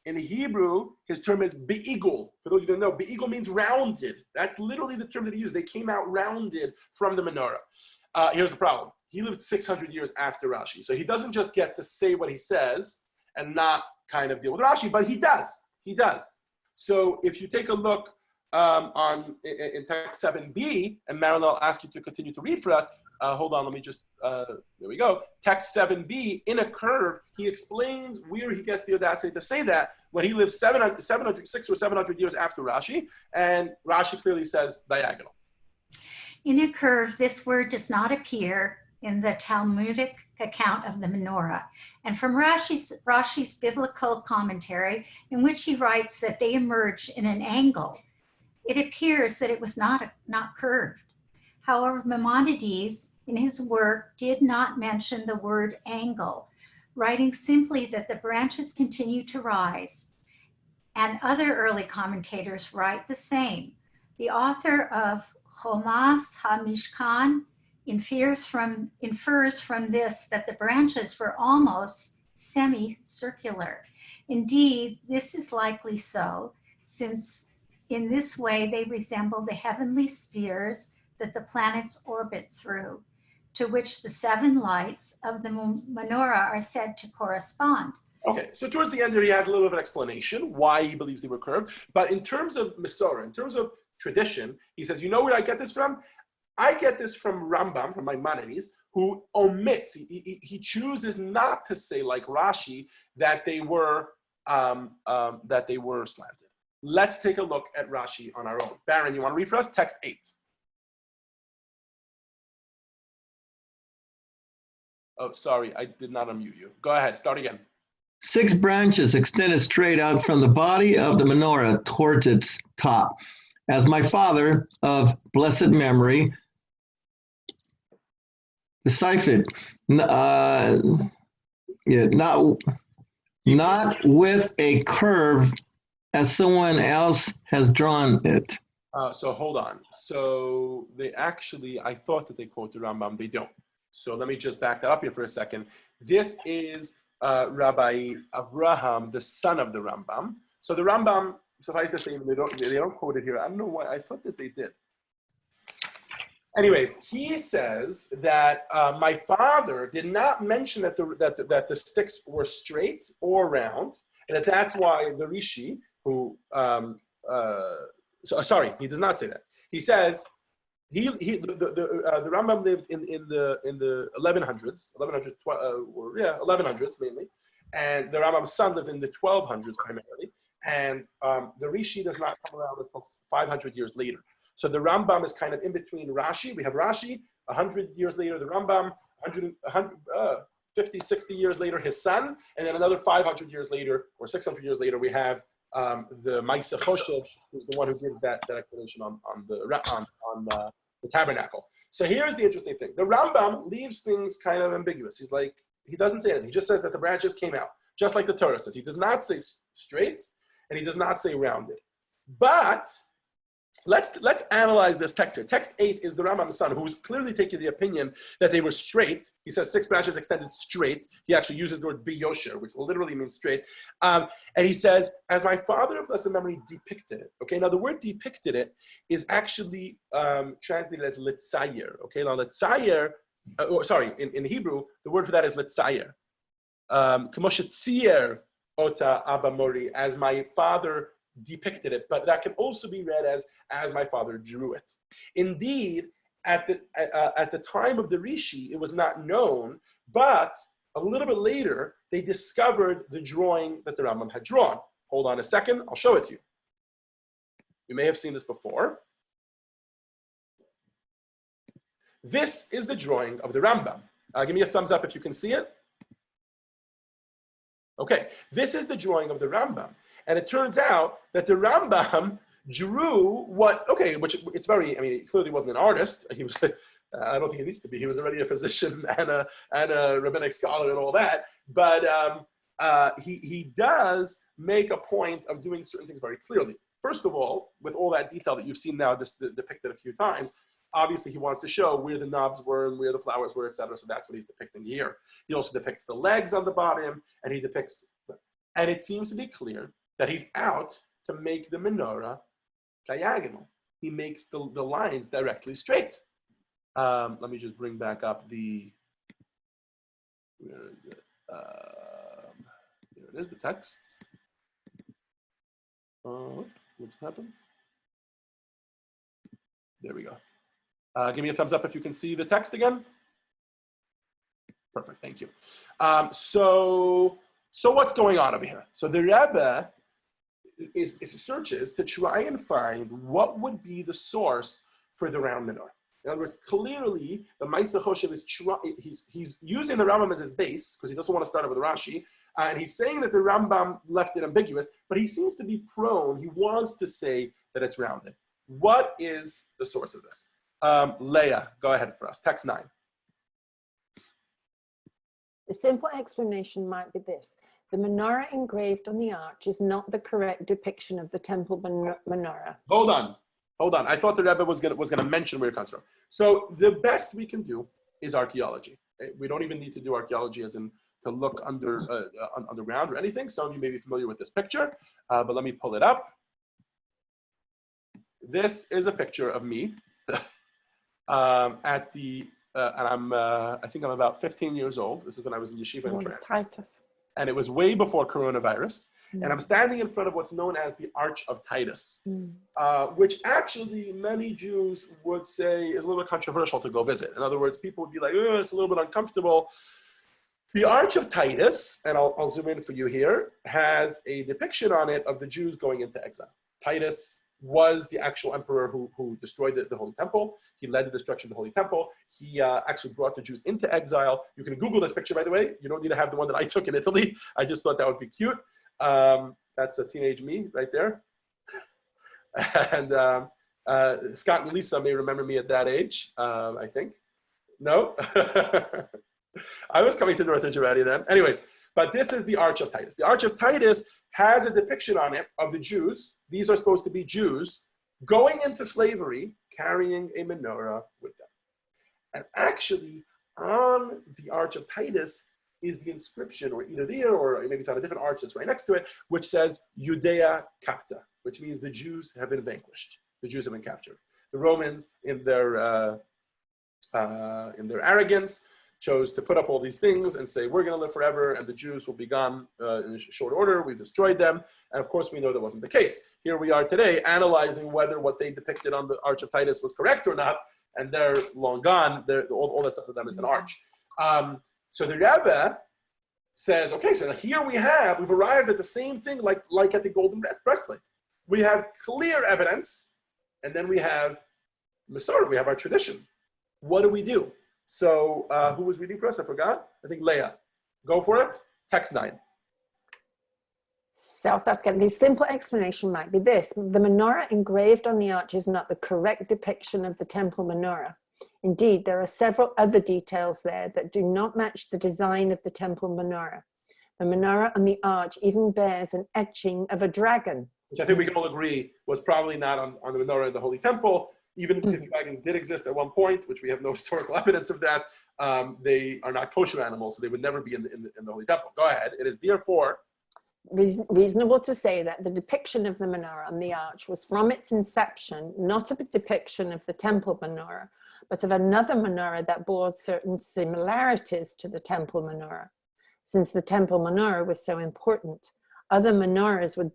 In Hebrew, his term is be'igul. For those who don't know, be'igul means rounded. That's literally the term that he used. They came out rounded from the menorah. Here's the problem. He lived 600 years after Rashi. So he doesn't just get to say what he says and not kind of deal with Rashi, but he does. He does. So if you take a look in text 7b, and Marilyn, I'll ask you to continue to read for us. Hold on, let me just, there we go. Text 7b, in a curve, he explains where he gets the audacity to say that when he lives 600 or 700 years after Rashi, and Rashi clearly says diagonal. In a curve, this word does not appear in the Talmudic account of the menorah, and from Rashi's biblical commentary, in which he writes that they emerged in an angle, it appears that it was not curved. However, Maimonides, in his work, did not mention the word angle, writing simply that the branches continue to rise. And other early commentators write the same. The author of Chomas HaMishkan infers from this that the branches were almost semicircular. Indeed, this is likely so, since in this way they resemble the heavenly spheres that the planets orbit through, to which the 7 lights of the menorah are said to correspond. Okay, so towards the end here, he has a little bit of an explanation why he believes they were curved. But in terms of Masorah, in terms of tradition, he says, you know where I get this from? I get this from Rambam, from Maimonides, who omits, he chooses not to say, like Rashi, that they were slanted. Let's take a look at Rashi on our own. Baron, you want to read for us? Text 8. Oh, sorry, I did not unmute you. Go ahead, start again. 6 branches extended straight out from the body of the menorah towards its top. As my father of blessed memory deciphered, not with a curve as someone else has drawn it. So hold on. So they actually, I thought that they quoted Rambam, they don't. So let me just back that up here for a second. This is Rabbi Avraham, the son of the Rambam. So the Rambam, suffice to say, they don't quote it here. I don't know why, I thought that they did. Anyways, he says that my father did not mention that the sticks were straight or round, and that's why the Rishi, who, sorry, he does not say that. He says, the Rambam lived in the 1100s, 1100s mainly, and the Rambam's son lived in the 1200s primarily, and the Rishi does not come around until 500 years later. So the Rambam is kind of in between Rashi. We have Rashi, 100 years later, the Rambam, 50, 60 years later, his son, and then another 500 years later, or 600 years later, we have the Maaseh Choshev, who's the one who gives that explanation on the tabernacle. So here's the interesting thing. The Rambam leaves things kind of ambiguous. He's like, he doesn't say anything. He just says that the branches came out, just like the Torah says. He does not say straight, and he does not say rounded. But let's analyze this text here. Text 8 is the Rambam's son, who's clearly taking the opinion that they were straight. He says 6 branches extended straight. He actually uses the word biyosher, which literally means straight. And he says, as my father of blessed memory depicted it. Okay, now the word depicted it is actually translated as litzayer. Okay, now litzayer, in Hebrew, the word for that is litzayer. Kamoshetzier ota abba mori, as my father depicted it, but that can also be read as my father drew it. Indeed, at the time of the Rishi, it was not known, but a little bit later, they discovered the drawing that the Rambam had drawn. Hold on a second, I'll show it to you. You may have seen this before. This is the drawing of the Rambam. Give me a thumbs up if you can see it. Okay, this is the drawing of the Rambam. And it turns out that the Rambam drew which it's very, I mean, he clearly wasn't an artist. He was, I don't think he needs to be. He was already a physician and a rabbinic scholar and all that. But he does make a point of doing certain things very clearly. First of all, with all that detail that you've seen now depicted a few times, obviously he wants to show where the knobs were and where the flowers were, etc. So that's what he's depicting here. He also depicts the legs on the bottom, and and it seems to be clear that he's out to make the menorah diagonal. He makes the lines directly straight. Let me just bring back up where is it? Here it is, the text. What's happened? There we go. Give me a thumbs up if you can see the text again. Perfect, thank you. So what's going on over here? So the Rebbe is searches to try and find what would be the source for the round menorah. In other words, clearly the Ma'aseh Choshev is he's using the Rambam as his base because he doesn't want to start it with Rashi, and he's saying that the Rambam left it ambiguous, but he seems to be prone. He wants to say that it's rounded. What is the source of this? Leah, go ahead for us. Text 9. The simple explanation might be this. The menorah engraved on the arch is not the correct depiction of the temple menorah. Hold on. I thought the Rebbe was gonna mention where it comes from. So the best we can do is archaeology. We don't even need to do archaeology as in to look underground or anything. Some of you may be familiar with this picture, but let me pull it up. This is a picture of me at the, and I think I'm about 15 years old. This is when I was in yeshiva in France. Titus. And it was way before coronavirus. And I'm standing in front of what's known as the Arch of Titus, which actually many Jews would say is a little bit controversial to go visit. In other words, people would be like, oh, it's a little bit uncomfortable. The Arch of Titus, and I'll zoom in for you here, has a depiction on it of the Jews going into exile. Titus was the actual emperor who destroyed the Holy Temple. He led the destruction of the Holy Temple. He actually brought the Jews into exile. You can Google this picture, by the way. You don't need to have the one that I took in Italy. I just thought that would be cute. That's a teenage me right there. And Scott and Lisa may remember me at that age, I think. No? I was coming to Northridge already then. Anyways, but this is the Arch of Titus. The Arch of Titus has a depiction on it of the Jews. These are supposed to be Jews going into slavery, carrying a menorah with them. And actually, on the Arch of Titus is the inscription, or either there, or maybe it's on a different arch that's right next to it, which says Judea Capta, which means the Jews have been vanquished. The Jews have been captured. The Romans, in their arrogance, chose to put up all these things and say, we're going to live forever, and the Jews will be gone in short order. We've destroyed them. And of course, we know that wasn't the case. Here we are today analyzing whether what they depicted on the Arch of Titus was correct or not, and they're long gone. All that stuff for them is an arch. So the Rebbe says, okay, so here we've arrived at the same thing like at the golden breastplate. We have clear evidence, and then we have Masorah, we have our tradition. What do we do? So who was reading for us? I forgot. I think Leah. Go for it. Text 9. So I'll start again. The simple explanation might be this. The menorah engraved on the arch is not the correct depiction of the temple menorah. Indeed, there are several other details there that do not match the design of the temple menorah. The menorah on the arch even bears an etching of a dragon. Which I think we can all agree was probably not on the menorah in the Holy Temple. Even if dragons did exist at one point, which we have no historical evidence of that, they are not kosher animals, so they would never be in the Holy Temple. Go ahead. It is therefore reasonable to say that the depiction of the menorah on the arch was from its inception not a depiction of the temple menorah, but of another menorah that bore certain similarities to the temple menorah. Since the temple menorah was so important, other menorahs would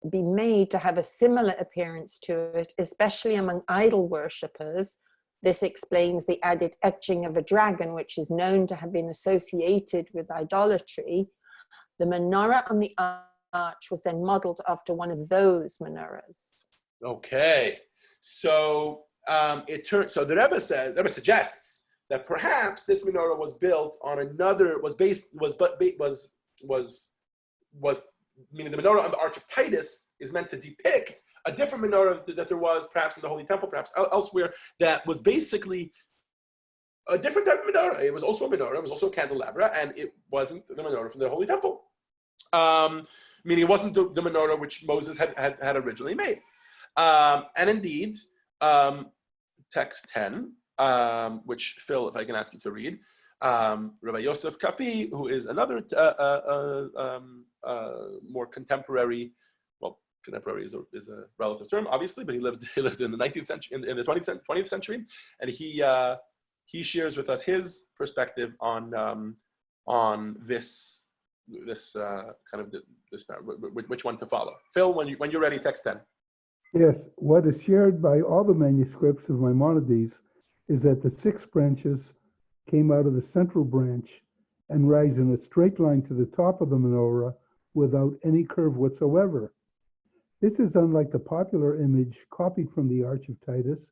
be made to have a similar appearance to it, especially among idol worshippers. This explains the added etching of a dragon, which is known to have been associated with idolatry. The menorah on the arch was then modeled after one of those menorahs. Okay, so the Rebbe suggests that perhaps this menorah was built on another, meaning the menorah on the Arch of Titus is meant to depict a different menorah that there was perhaps in the Holy Temple, perhaps elsewhere, that was basically a different type of menorah. It was also a menorah, it was also a candelabra, and it wasn't the menorah from the Holy Temple. Meaning it wasn't the menorah which Moses had originally made. And indeed, text 10, which Phil, if I can ask you to read, Rabbi Yosef Kafi, who is another more contemporary, well, contemporary is a relative term, obviously, but he lived in the 19th century, in the 20th century, and he shares with us his perspective on this which one to follow. Phil, when you're ready, text 10. Yes, what is shared by all the manuscripts of Maimonides is that the 6 branches came out of the central branch and rise in a straight line to the top of the menorah without any curve whatsoever. This is unlike the popular image copied from the Arch of Titus,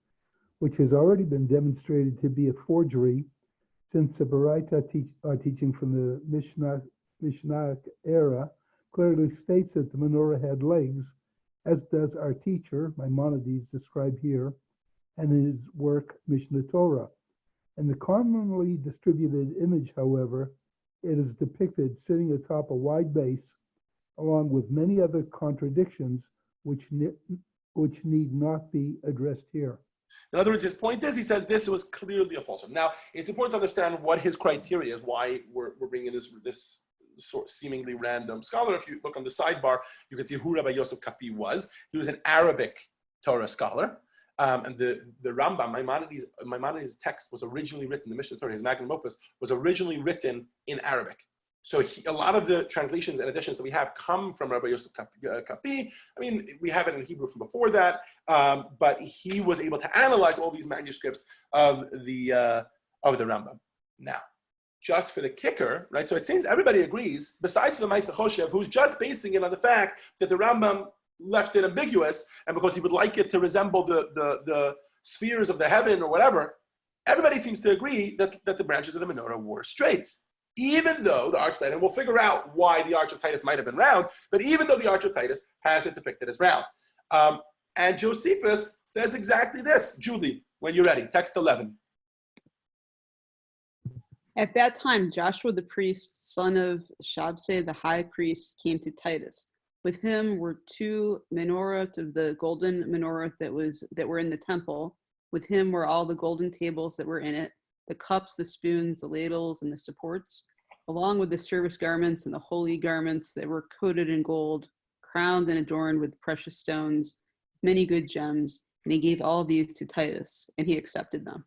which has already been demonstrated to be a forgery, since the Baraita teaching from the Mishnah era clearly states that the menorah had legs, as does our teacher, Maimonides, described here, and in his work, Mishnah Torah. In the commonly distributed image, however, it is depicted sitting atop a wide base, along with many other contradictions which need not be addressed here. In other words, his point is, he says this was clearly a falsehood. Now, it's important to understand what his criteria is, why we're bringing this sort of seemingly random scholar. If you look on the sidebar, you can see who Rabbi Yosef Kafi was. He was an Arabic Torah scholar. And the Rambam, Maimonides' text was originally written, the Mishnah Torah, his magnum opus, was originally written in Arabic. So a lot of the translations and editions that we have come from Rabbi Yosef Kafi. I mean, we have it in Hebrew from before that, but he was able to analyze all these manuscripts of the Rambam. Now, just for the kicker, right? So it seems everybody agrees, besides the Maaseh Choshev, who's just basing it on the fact that the Rambam left it ambiguous, and because he would like it to resemble the spheres of the heaven or whatever, everybody seems to agree that the branches of the menorah were straight. Even though the Arch of Titus, and we'll figure out why the Arch of Titus might have been round, but even though the Arch of Titus has it depicted as round. And Josephus says exactly this. Julie, when you're ready, text 11. At that time, Joshua the priest, son of Shabsai the high priest, came to Titus. With him were two menorahs of the golden menorah that were in the temple. With him were all the golden tables that were in it, the cups, the spoons, the ladles, and the supports, along with the service garments and the holy garments that were coated in gold, crowned and adorned with precious stones, many good gems. And he gave all these to Titus, and he accepted them.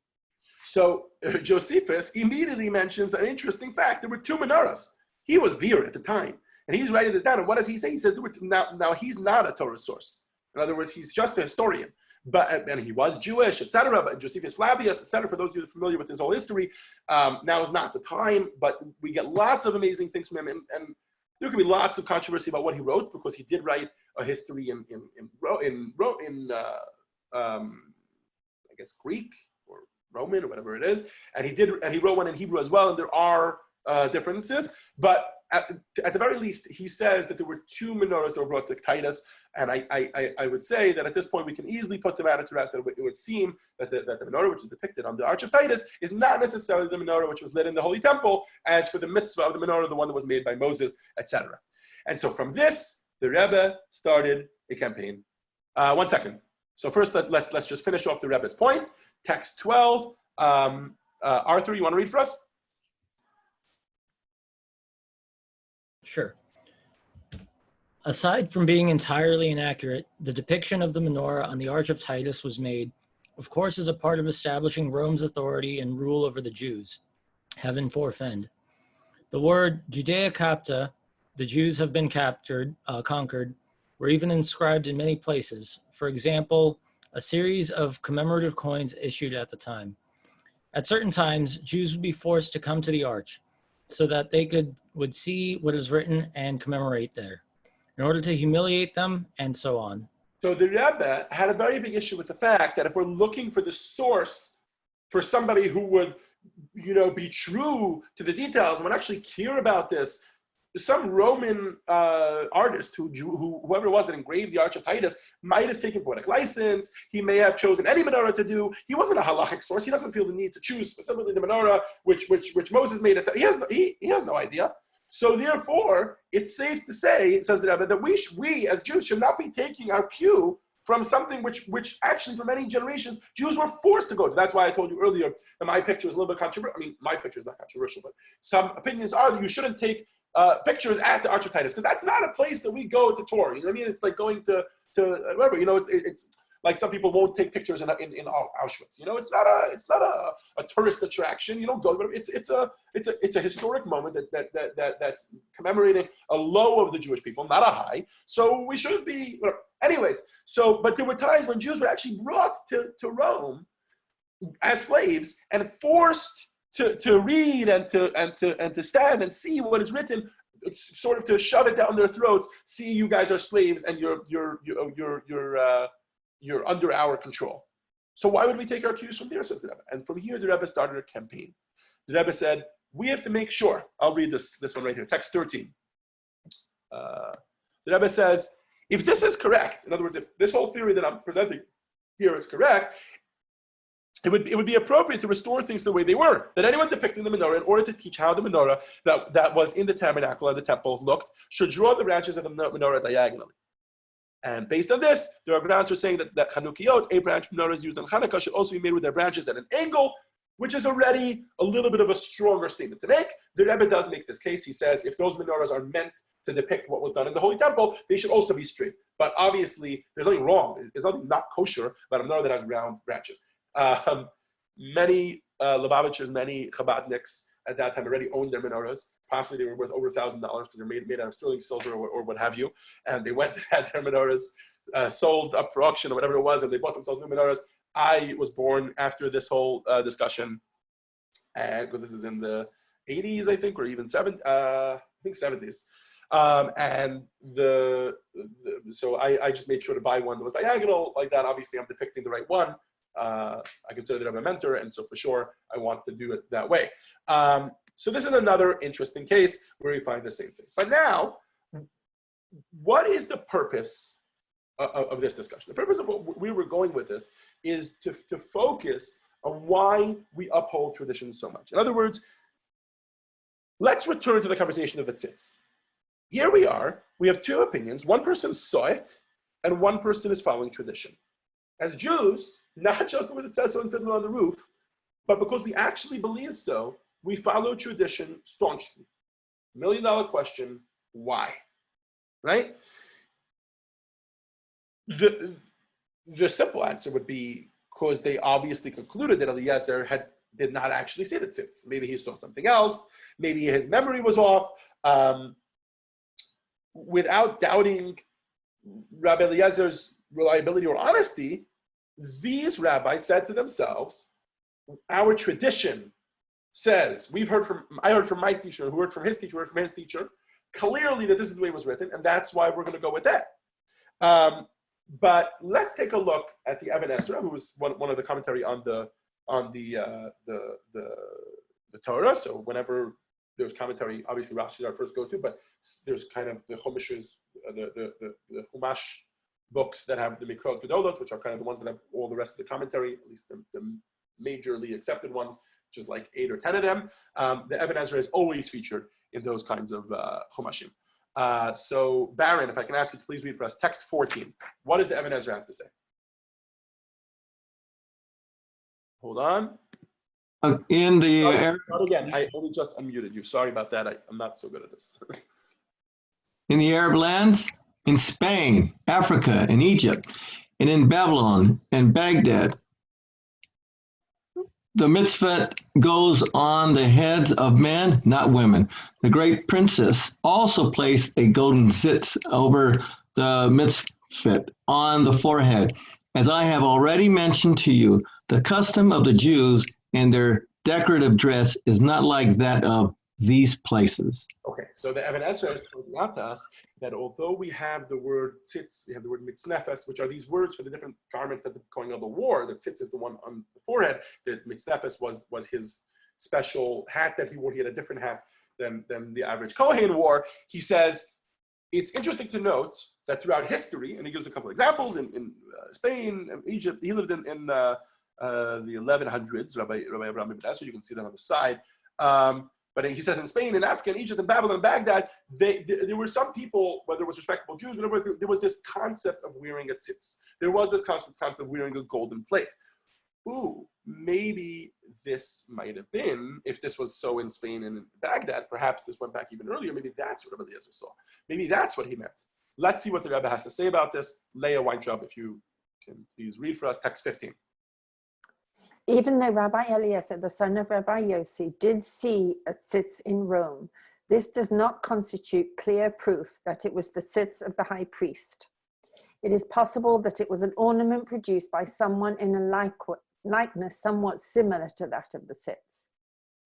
So Josephus immediately mentions an interesting fact. There were two menorahs. He was there at the time, and he's writing this down. And what does he say? He says, now he's not a Torah source. In other words, he's just a historian. And he was Jewish, etc. But Josephus Flavius, etc. For those of you familiar with his whole history, now is not the time. But we get lots of amazing things from him, and there could be lots of controversy about what he wrote, because he did write a history in I guess Greek or Roman or whatever it is, and he wrote one in Hebrew as well. And there are differences, but at the very least, he says that there were two menorahs that were brought to Titus, and I would say that at this point we can easily put the matter to rest. That it would seem that the menorah which is depicted on the Arch of Titus is not necessarily the menorah which was lit in the Holy Temple, as for the mitzvah of the menorah, the one that was made by Moses, etc. And so from this, the Rebbe started a campaign. 1 second. So first, let's just finish off the Rebbe's point. Text 12. Arthur, you want to read for us? Sure. Aside from being entirely inaccurate, the depiction of the menorah on the Arch of Titus was made, of course, as a part of establishing Rome's authority and rule over the Jews. Heaven forfend. The word Judea Capta, the Jews have been conquered, were even inscribed in many places. For example, a series of commemorative coins issued at the time. At certain times, Jews would be forced to come to the Arch so that they would see what is written and commemorate there, in order to humiliate them, and so on. So the Rebbe had a very big issue with the fact that if we're looking for the source for somebody who would, be true to the details and would actually care about this, some Roman artist whoever it was that engraved the Arch of Titus might have taken poetic license. He may have chosen any menorah to do. He wasn't a halachic source. He doesn't feel the need to choose specifically the menorah which Moses made. He has no idea. So therefore, it's safe to say, says the Rebbe, that we as Jews should not be taking our cue from something which actually for many generations Jews were forced to go to. That's why I told you earlier that my picture is a little bit controversial. I mean, my picture is not controversial, but some opinions are that you shouldn't take pictures at the Arch of Titus, because that's not a place that we go to tour. You know what I mean? It's like going to whatever. It's like some people won't take pictures in Auschwitz. It's not a tourist attraction. You don't go. It's a historic moment that's commemorating a low of the Jewish people, not a high. So we shouldn't be. Anyways, but there were times when Jews were actually brought to Rome as slaves and forced to read and to stand and see what is written, sort of to shove it down their throats. See, you guys are slaves and you're under our control. So why would we take our cues from there, says the Rebbe? And from here, the Rebbe started a campaign. The Rebbe said, we have to make sure, I'll read this one right here, text 13. The Rebbe says, if this is correct, in other words, if this whole theory that I'm presenting here is correct, it would be appropriate to restore things the way they were. That anyone depicting the menorah, in order to teach how the menorah that was in the tabernacle and the temple looked, should draw the branches of the menorah diagonally. And based on this, there are grounds for saying that Chanukiot, 8-branch menorahs used on Hanukkah, should also be made with their branches at an angle, which is already a little bit of a stronger statement to make. The Rebbe does make this case. He says if those menorahs are meant to depict what was done in the Holy Temple, they should also be straight. But obviously, there's nothing wrong. There's nothing not kosher about a menorah that has round branches. Many Lubavitchers, many Chabadniks at that time already owned their menorahs. Possibly they were worth over $1,000 because they're made out of sterling silver or what have you. And they went to have their menorahs sold up for auction or whatever it was, and they bought themselves new menorahs. I was born after this whole discussion, and because this is in the 80s, I think, or even 70s. So I just made sure to buy one that was diagonal like that. Obviously, I'm depicting the right one. I consider that I'm a mentor, and so for sure, I want to do it that way. So this is another interesting case where we find the same thing. But now, what is the purpose of this discussion? The purpose of what we were going with this is to focus on why we uphold tradition so much. In other words, let's return to the conversation of the tzitz. Here we are, we have two opinions. One person saw it, and one person is following tradition. As Jews, not just because it says so in Fiddler on the Roof, but because we actually believe so, we follow tradition staunchly. $1 million question, why? Right? The simple answer would be because they obviously concluded that Eliezer did not actually see the tzitz. Maybe he saw something else. Maybe his memory was off. Without doubting Rabbi Eliezer's reliability or honesty, these rabbis said to themselves, our tradition says, I heard from my teacher, who heard from his teacher, who heard from his teacher, clearly that this is the way it was written, and that's why we're going to go with that. But let's take a look at the Even Ezra, who was one of the commentary on the Torah. So whenever there's commentary, obviously Rashi is our first go-to, but there's kind of the Chumashes, the Chumash books that have the Mikrot Gedolot, which are kind of the ones that have all the rest of the commentary, at least the majorly accepted ones, which is like 8 or 10 of them. The Even Ezra is always featured in those kinds of Chumashim. So Baron, if I can ask you to please read for us text 14. What does the Even Ezra have to say? Hold on. In the Start again. I only just unmuted you. Sorry about that. I'm not so good at this. in the Arab lands, in Spain, Africa, and Egypt, and in Babylon and Baghdad, the mitzvah goes on the heads of men, not women. The great princess also placed a golden tzitz over the mitzvah on the forehead. As I have already mentioned to you, the custom of the Jews and their decorative dress is not like that of these places. Okay, so the Even Ezra is pointing out to us that although we have the word tzitz, we have the word mitznefes, which are these words for the different garments that are going on the war. The tzitz is the one on the forehead. The mitznefes was his special hat that he wore. He had a different hat than the average Kohen wore. He says, it's interesting to note that throughout history, and he gives a couple of examples, in Spain, and Egypt, he lived in the 1100s, Rabbi Abraham ibn Ezra, you can see that on the side. But he says in Spain, in Africa, in Egypt, in Babylon, in Baghdad, there were some people, whether it was respectable Jews, whatever, there was this concept of wearing a tzitz. There was this concept of wearing a golden plate. Ooh, maybe this might have been, if this was so in Spain and in Baghdad, perhaps this went back even earlier, maybe that's what Rabbi Eliezer saw. Maybe that's what he meant. Let's see what the Rebbe has to say about this. Leah Weintraub, if you can please read for us, text 15. Even though Rabbi Eliezer, the son of Rabbi Yossi, did see a tzitz in Rome, this does not constitute clear proof that it was the tzitz of the high priest. It is possible that it was an ornament produced by someone in a likeness somewhat similar to that of the tzitz.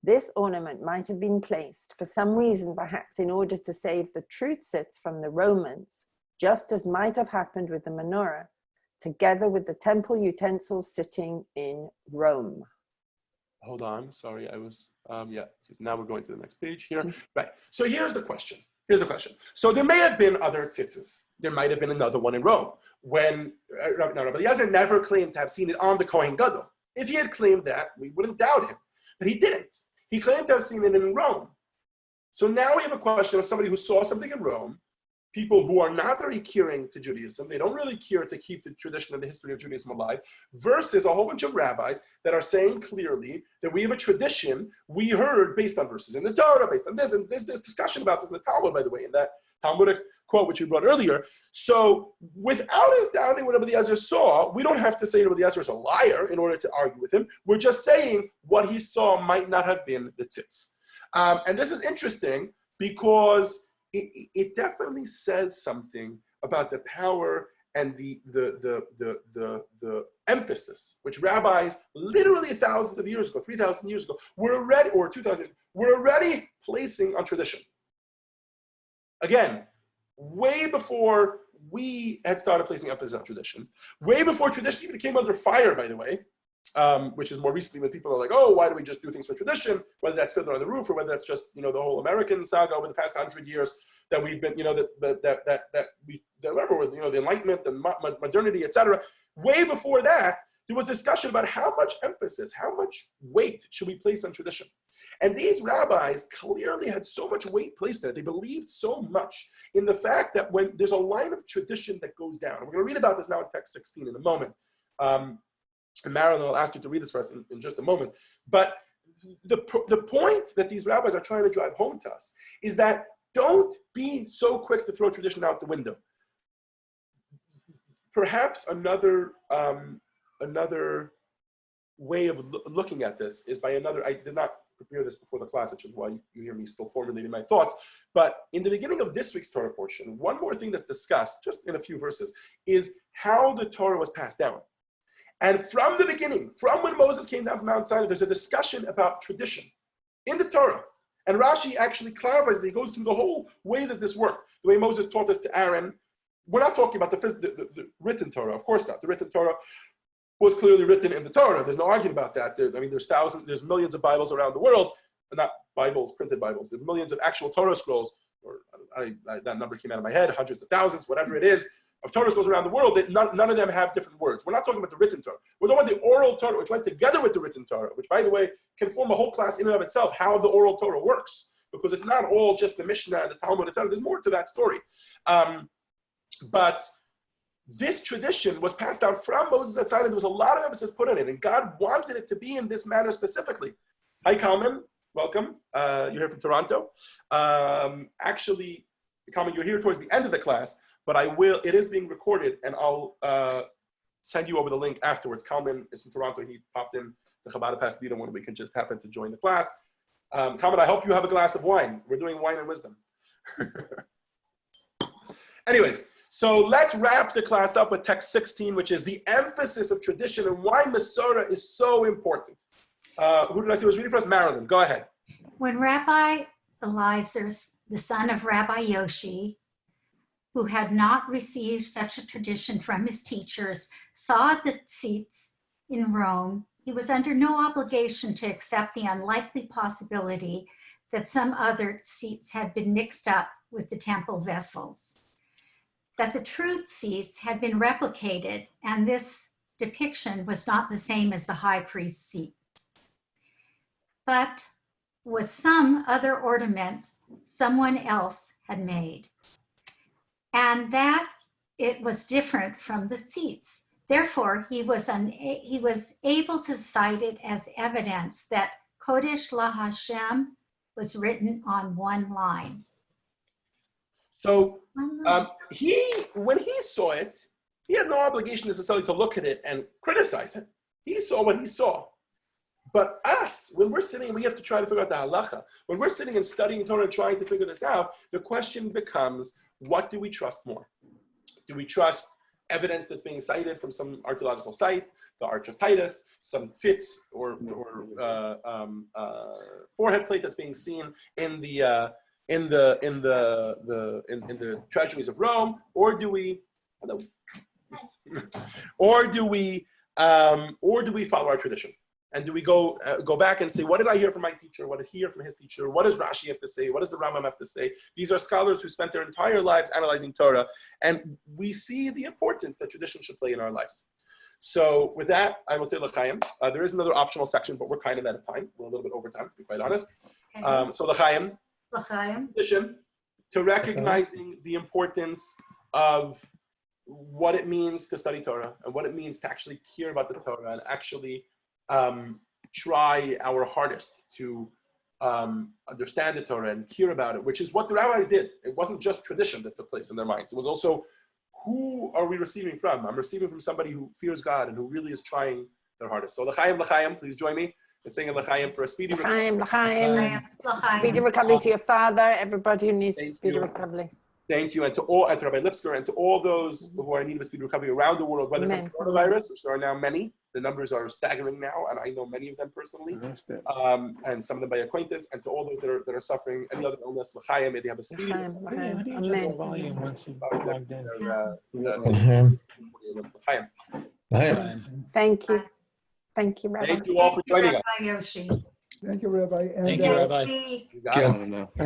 This ornament might have been placed for some reason, perhaps in order to save the true tzitz from the Romans, just as might have happened with the menorah, together with the temple utensils sitting in Rome. Hold on, sorry, I was, yeah, because now we're going to the next page here. Right, so here's the question. So there may have been other tzitzis. There might have been another one in Rome. When, Rabbi Eliezer never claimed to have seen it on the Kohen Gadol. If he had claimed that, we wouldn't doubt him. But he didn't. He claimed to have seen it in Rome. So now we have a question of somebody who saw something in Rome, people who are not very caring to Judaism, they don't really care to keep the tradition and the history of Judaism alive, versus a whole bunch of rabbis that are saying clearly that we have a tradition we heard based on verses in the Torah, based on this, and there's discussion about this in the Talmud, by the way, in that Talmudic quote which you brought earlier. So without us doubting what Rabbi Eliezer saw, we don't have to say Rabbi Eliezer is a liar in order to argue with him. We're just saying what he saw might not have been the tzitz. And this is interesting because it definitely says something about the power and the emphasis which rabbis literally thousands of years ago, 3,000 years ago, were already, or 2,000, were already placing on tradition. Again, way before we had started placing emphasis on tradition, way before tradition even came under fire, by the way, which is more recently when people are like, oh, why do we just do things for tradition? Whether that's Fiddler on the Roof or whether that's just, the whole American saga over the past 100 years that we've been, that remember with, the Enlightenment and modernity, etc. Way before that, there was discussion about how much emphasis, how much weight should we place on tradition. And these rabbis clearly had so much weight placed in it. They believed so much in the fact that when there's a line of tradition that goes down, and we're going to read about this now in text 16 in a moment. And Marilyn will ask you to read this for us in just a moment. But the point that these rabbis are trying to drive home to us is that don't be so quick to throw tradition out the window. Perhaps another way of looking at this is by another, I did not prepare this before the class, which is why you hear me still formulating my thoughts. But in the beginning of this week's Torah portion, one more thing that's discussed, just in a few verses, is how the Torah was passed down. And from the beginning, from when Moses came down from Mount Sinai, there's a discussion about tradition in the Torah. And Rashi actually clarifies, he goes through the whole way that this worked. The way Moses taught this to Aaron. We're not talking about the written Torah, of course not. The written Torah was clearly written in the Torah. There's no argument about that. There's millions of Bibles around the world, not Bibles, printed Bibles. There's millions of actual Torah scrolls, or that number came out of my head, hundreds of thousands, whatever it is, of Torah scrolls around the world, that none of them have different words. We're not talking about the written Torah. We're talking about the oral Torah, which went together with the written Torah, which, by the way, can form a whole class in and of itself, how the oral Torah works, because it's not all just the Mishnah and the Talmud, etc. There's more to that story. But this tradition was passed down from Moses at Sinai. There was a lot of emphasis put on it, and God wanted it to be in this manner specifically. Hi, Kalman. Welcome. You're here from Toronto. Actually, Kalman, you're here towards the end of the class, but it is being recorded, and I'll send you over the link afterwards. Kalman is from Toronto. He popped in the Chabad Pasadena one week and just happened to join the class. Kalman, I hope you have a glass of wine. We're doing wine and wisdom. Anyways, so let's wrap the class up with text 16, which is the emphasis of tradition and why Masorah is so important. Who did I see was reading for us? Marilyn, go ahead. When Rabbi Eliezer, the son of Rabbi Yoshi, who had not received such a tradition from his teachers, saw the seats in Rome, he was under no obligation to accept the unlikely possibility that some other seats had been mixed up with the temple vessels. That the truth seats had been replicated, and this depiction was not the same as the high priest's seats, but was some other ornaments someone else had made, and that it was different from the seats. Therefore, he was able to cite it as evidence that Kodesh LaHashem was written on one line. So when he saw it, he had no obligation necessarily to look at it and criticize it. He saw what he saw. But us, when we're sitting, we have to try to figure out the halacha. When we're sitting and studying Torah and trying to figure this out, the question becomes, what do we trust more? Do we trust evidence that's being cited from some archaeological site, the Arch of Titus, some tzitz or forehead plate that's being seen in the treasuries of Rome, or do we or do we follow our tradition? And do we go back and say, what did I hear from my teacher? What did he hear from his teacher? What does Rashi have to say? What does the Rambam have to say? These are scholars who spent their entire lives analyzing Torah, and we see the importance that tradition should play in our lives. So with that, I will say l'chaim. There is another optional section, but we're kind of out of time. We're a little bit over time, to be quite honest. So l'chaim. L'chaim. Addition to recognizing the importance of what it means to study Torah and what it means to actually care about the Torah and actually try our hardest to understand the Torah and care about it, which is what the rabbis did. It wasn't just tradition that took place in their minds. It was also, who are we receiving from? I'm receiving from somebody who fears God and who really is trying their hardest. So l'chaim, l'chaim, please join me in singing l'chaim for a speedy recovery. L'chaim. Speedy recovery to your father, everybody who needs speedy recovery. Thank you, and to Rabbi Lipsker, and to all those who are in need of a speedy recovery around the world, whether from coronavirus, which there are now many. The numbers are staggering now, and I know many of them personally, and some of them by acquaintance, and to all those that are suffering any other illness, l'chaim, may they have a speedy Thank you. Thank you, Rabbi. Thank you all for joining us. Thank you, Rabbi. And, Thank you, Rabbi. You got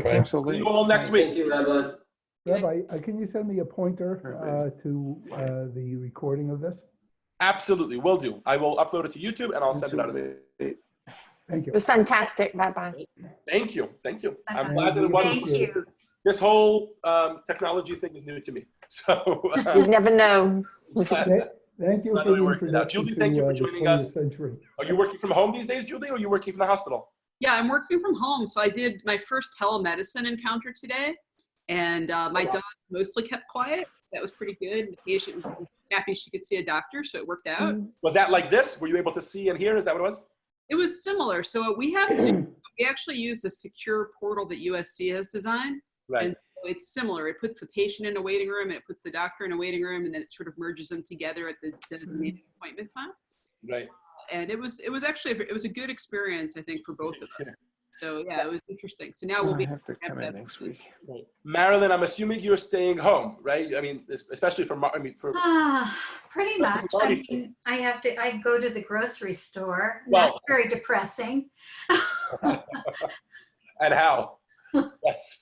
it. See you all next week. Thank you, Rabbi. Rabbi, can you send me a pointer to the recording of this? Absolutely, will do. I will upload it to YouTube and I'll send it out as well. Thank you. It was fantastic, Rabbi. Thank you. Thank you. I'm glad that it wasn't. Thank you. This whole technology thing is new to me. So You never know. Thank you glad for we the worked it out. introduction Julie, thank you for to the joining 20th us. century. Are you working from home these days, Julie, or are you working from the hospital? Yeah, I'm working from home. So I did my first telemedicine encounter today, and my dog mostly kept quiet. So that was pretty good. The patient was happy she could see a doctor, so it worked out. Was that like this? Were you able to see and hear? Is that what it was? It was similar. So we actually used a secure portal that USC has designed. Right. And so it's similar. It puts the patient in a waiting room, and it puts the doctor in a waiting room, and then it sort of merges them together at the designated appointment time. Right. And it was actually a good experience, I think, for both of us. So yeah, it was interesting. So now we'll be have to come in next week. Right. Marilyn, I'm assuming you're staying home, right? I mean, especially for Pretty much. I mean, I go to the grocery store. Well, That's very depressing. And how? Yes.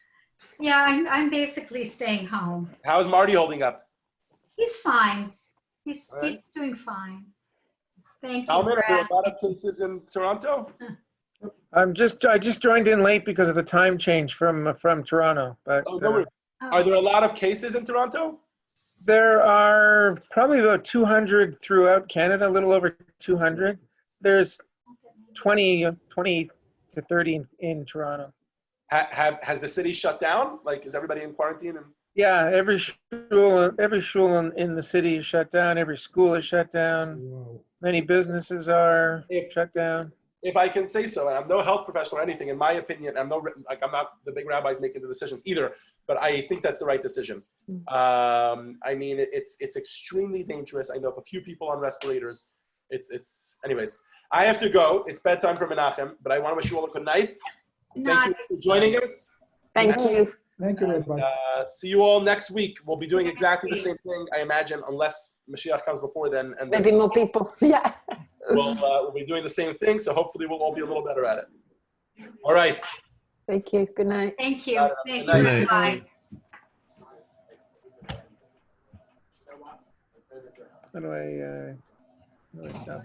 Yeah, I'm basically staying home. How's Marty holding up? He's fine. He's right. doing fine. Thank you. Alman, for are there a lot asking. of cases in Toronto? I just joined in late because of the time change from Toronto. But Oh, no worries. Are there a lot of cases in Toronto? there are probably about 200 throughout Canada, a little over 200. There's 20 to 30 in Toronto. Has the city shut down? Like, is everybody in quarantine? And Yeah, every shul in the city is shut down. Every school is shut down. Wow. Many businesses are shut down. if I can say so, and I'm no health professional or anything, in my opinion, I'm not the big rabbis making the decisions either, but I think that's the right decision. I mean, it's extremely dangerous. I know of a few people on respirators. Anyways, I have to go. It's bedtime for Menachem, but I want to wish you all a good night. Thank you for joining us. Thank you. Thank you, everybody. See you all next week. We'll be doing exactly the same thing, I imagine, unless Mashiach comes before then. And Maybe more people. Yeah. we'll be doing the same thing, so hopefully we'll all be a little better at it. All right. Thank you. Good night. Thank you. Thank Good you. night. Bye. How do I stop?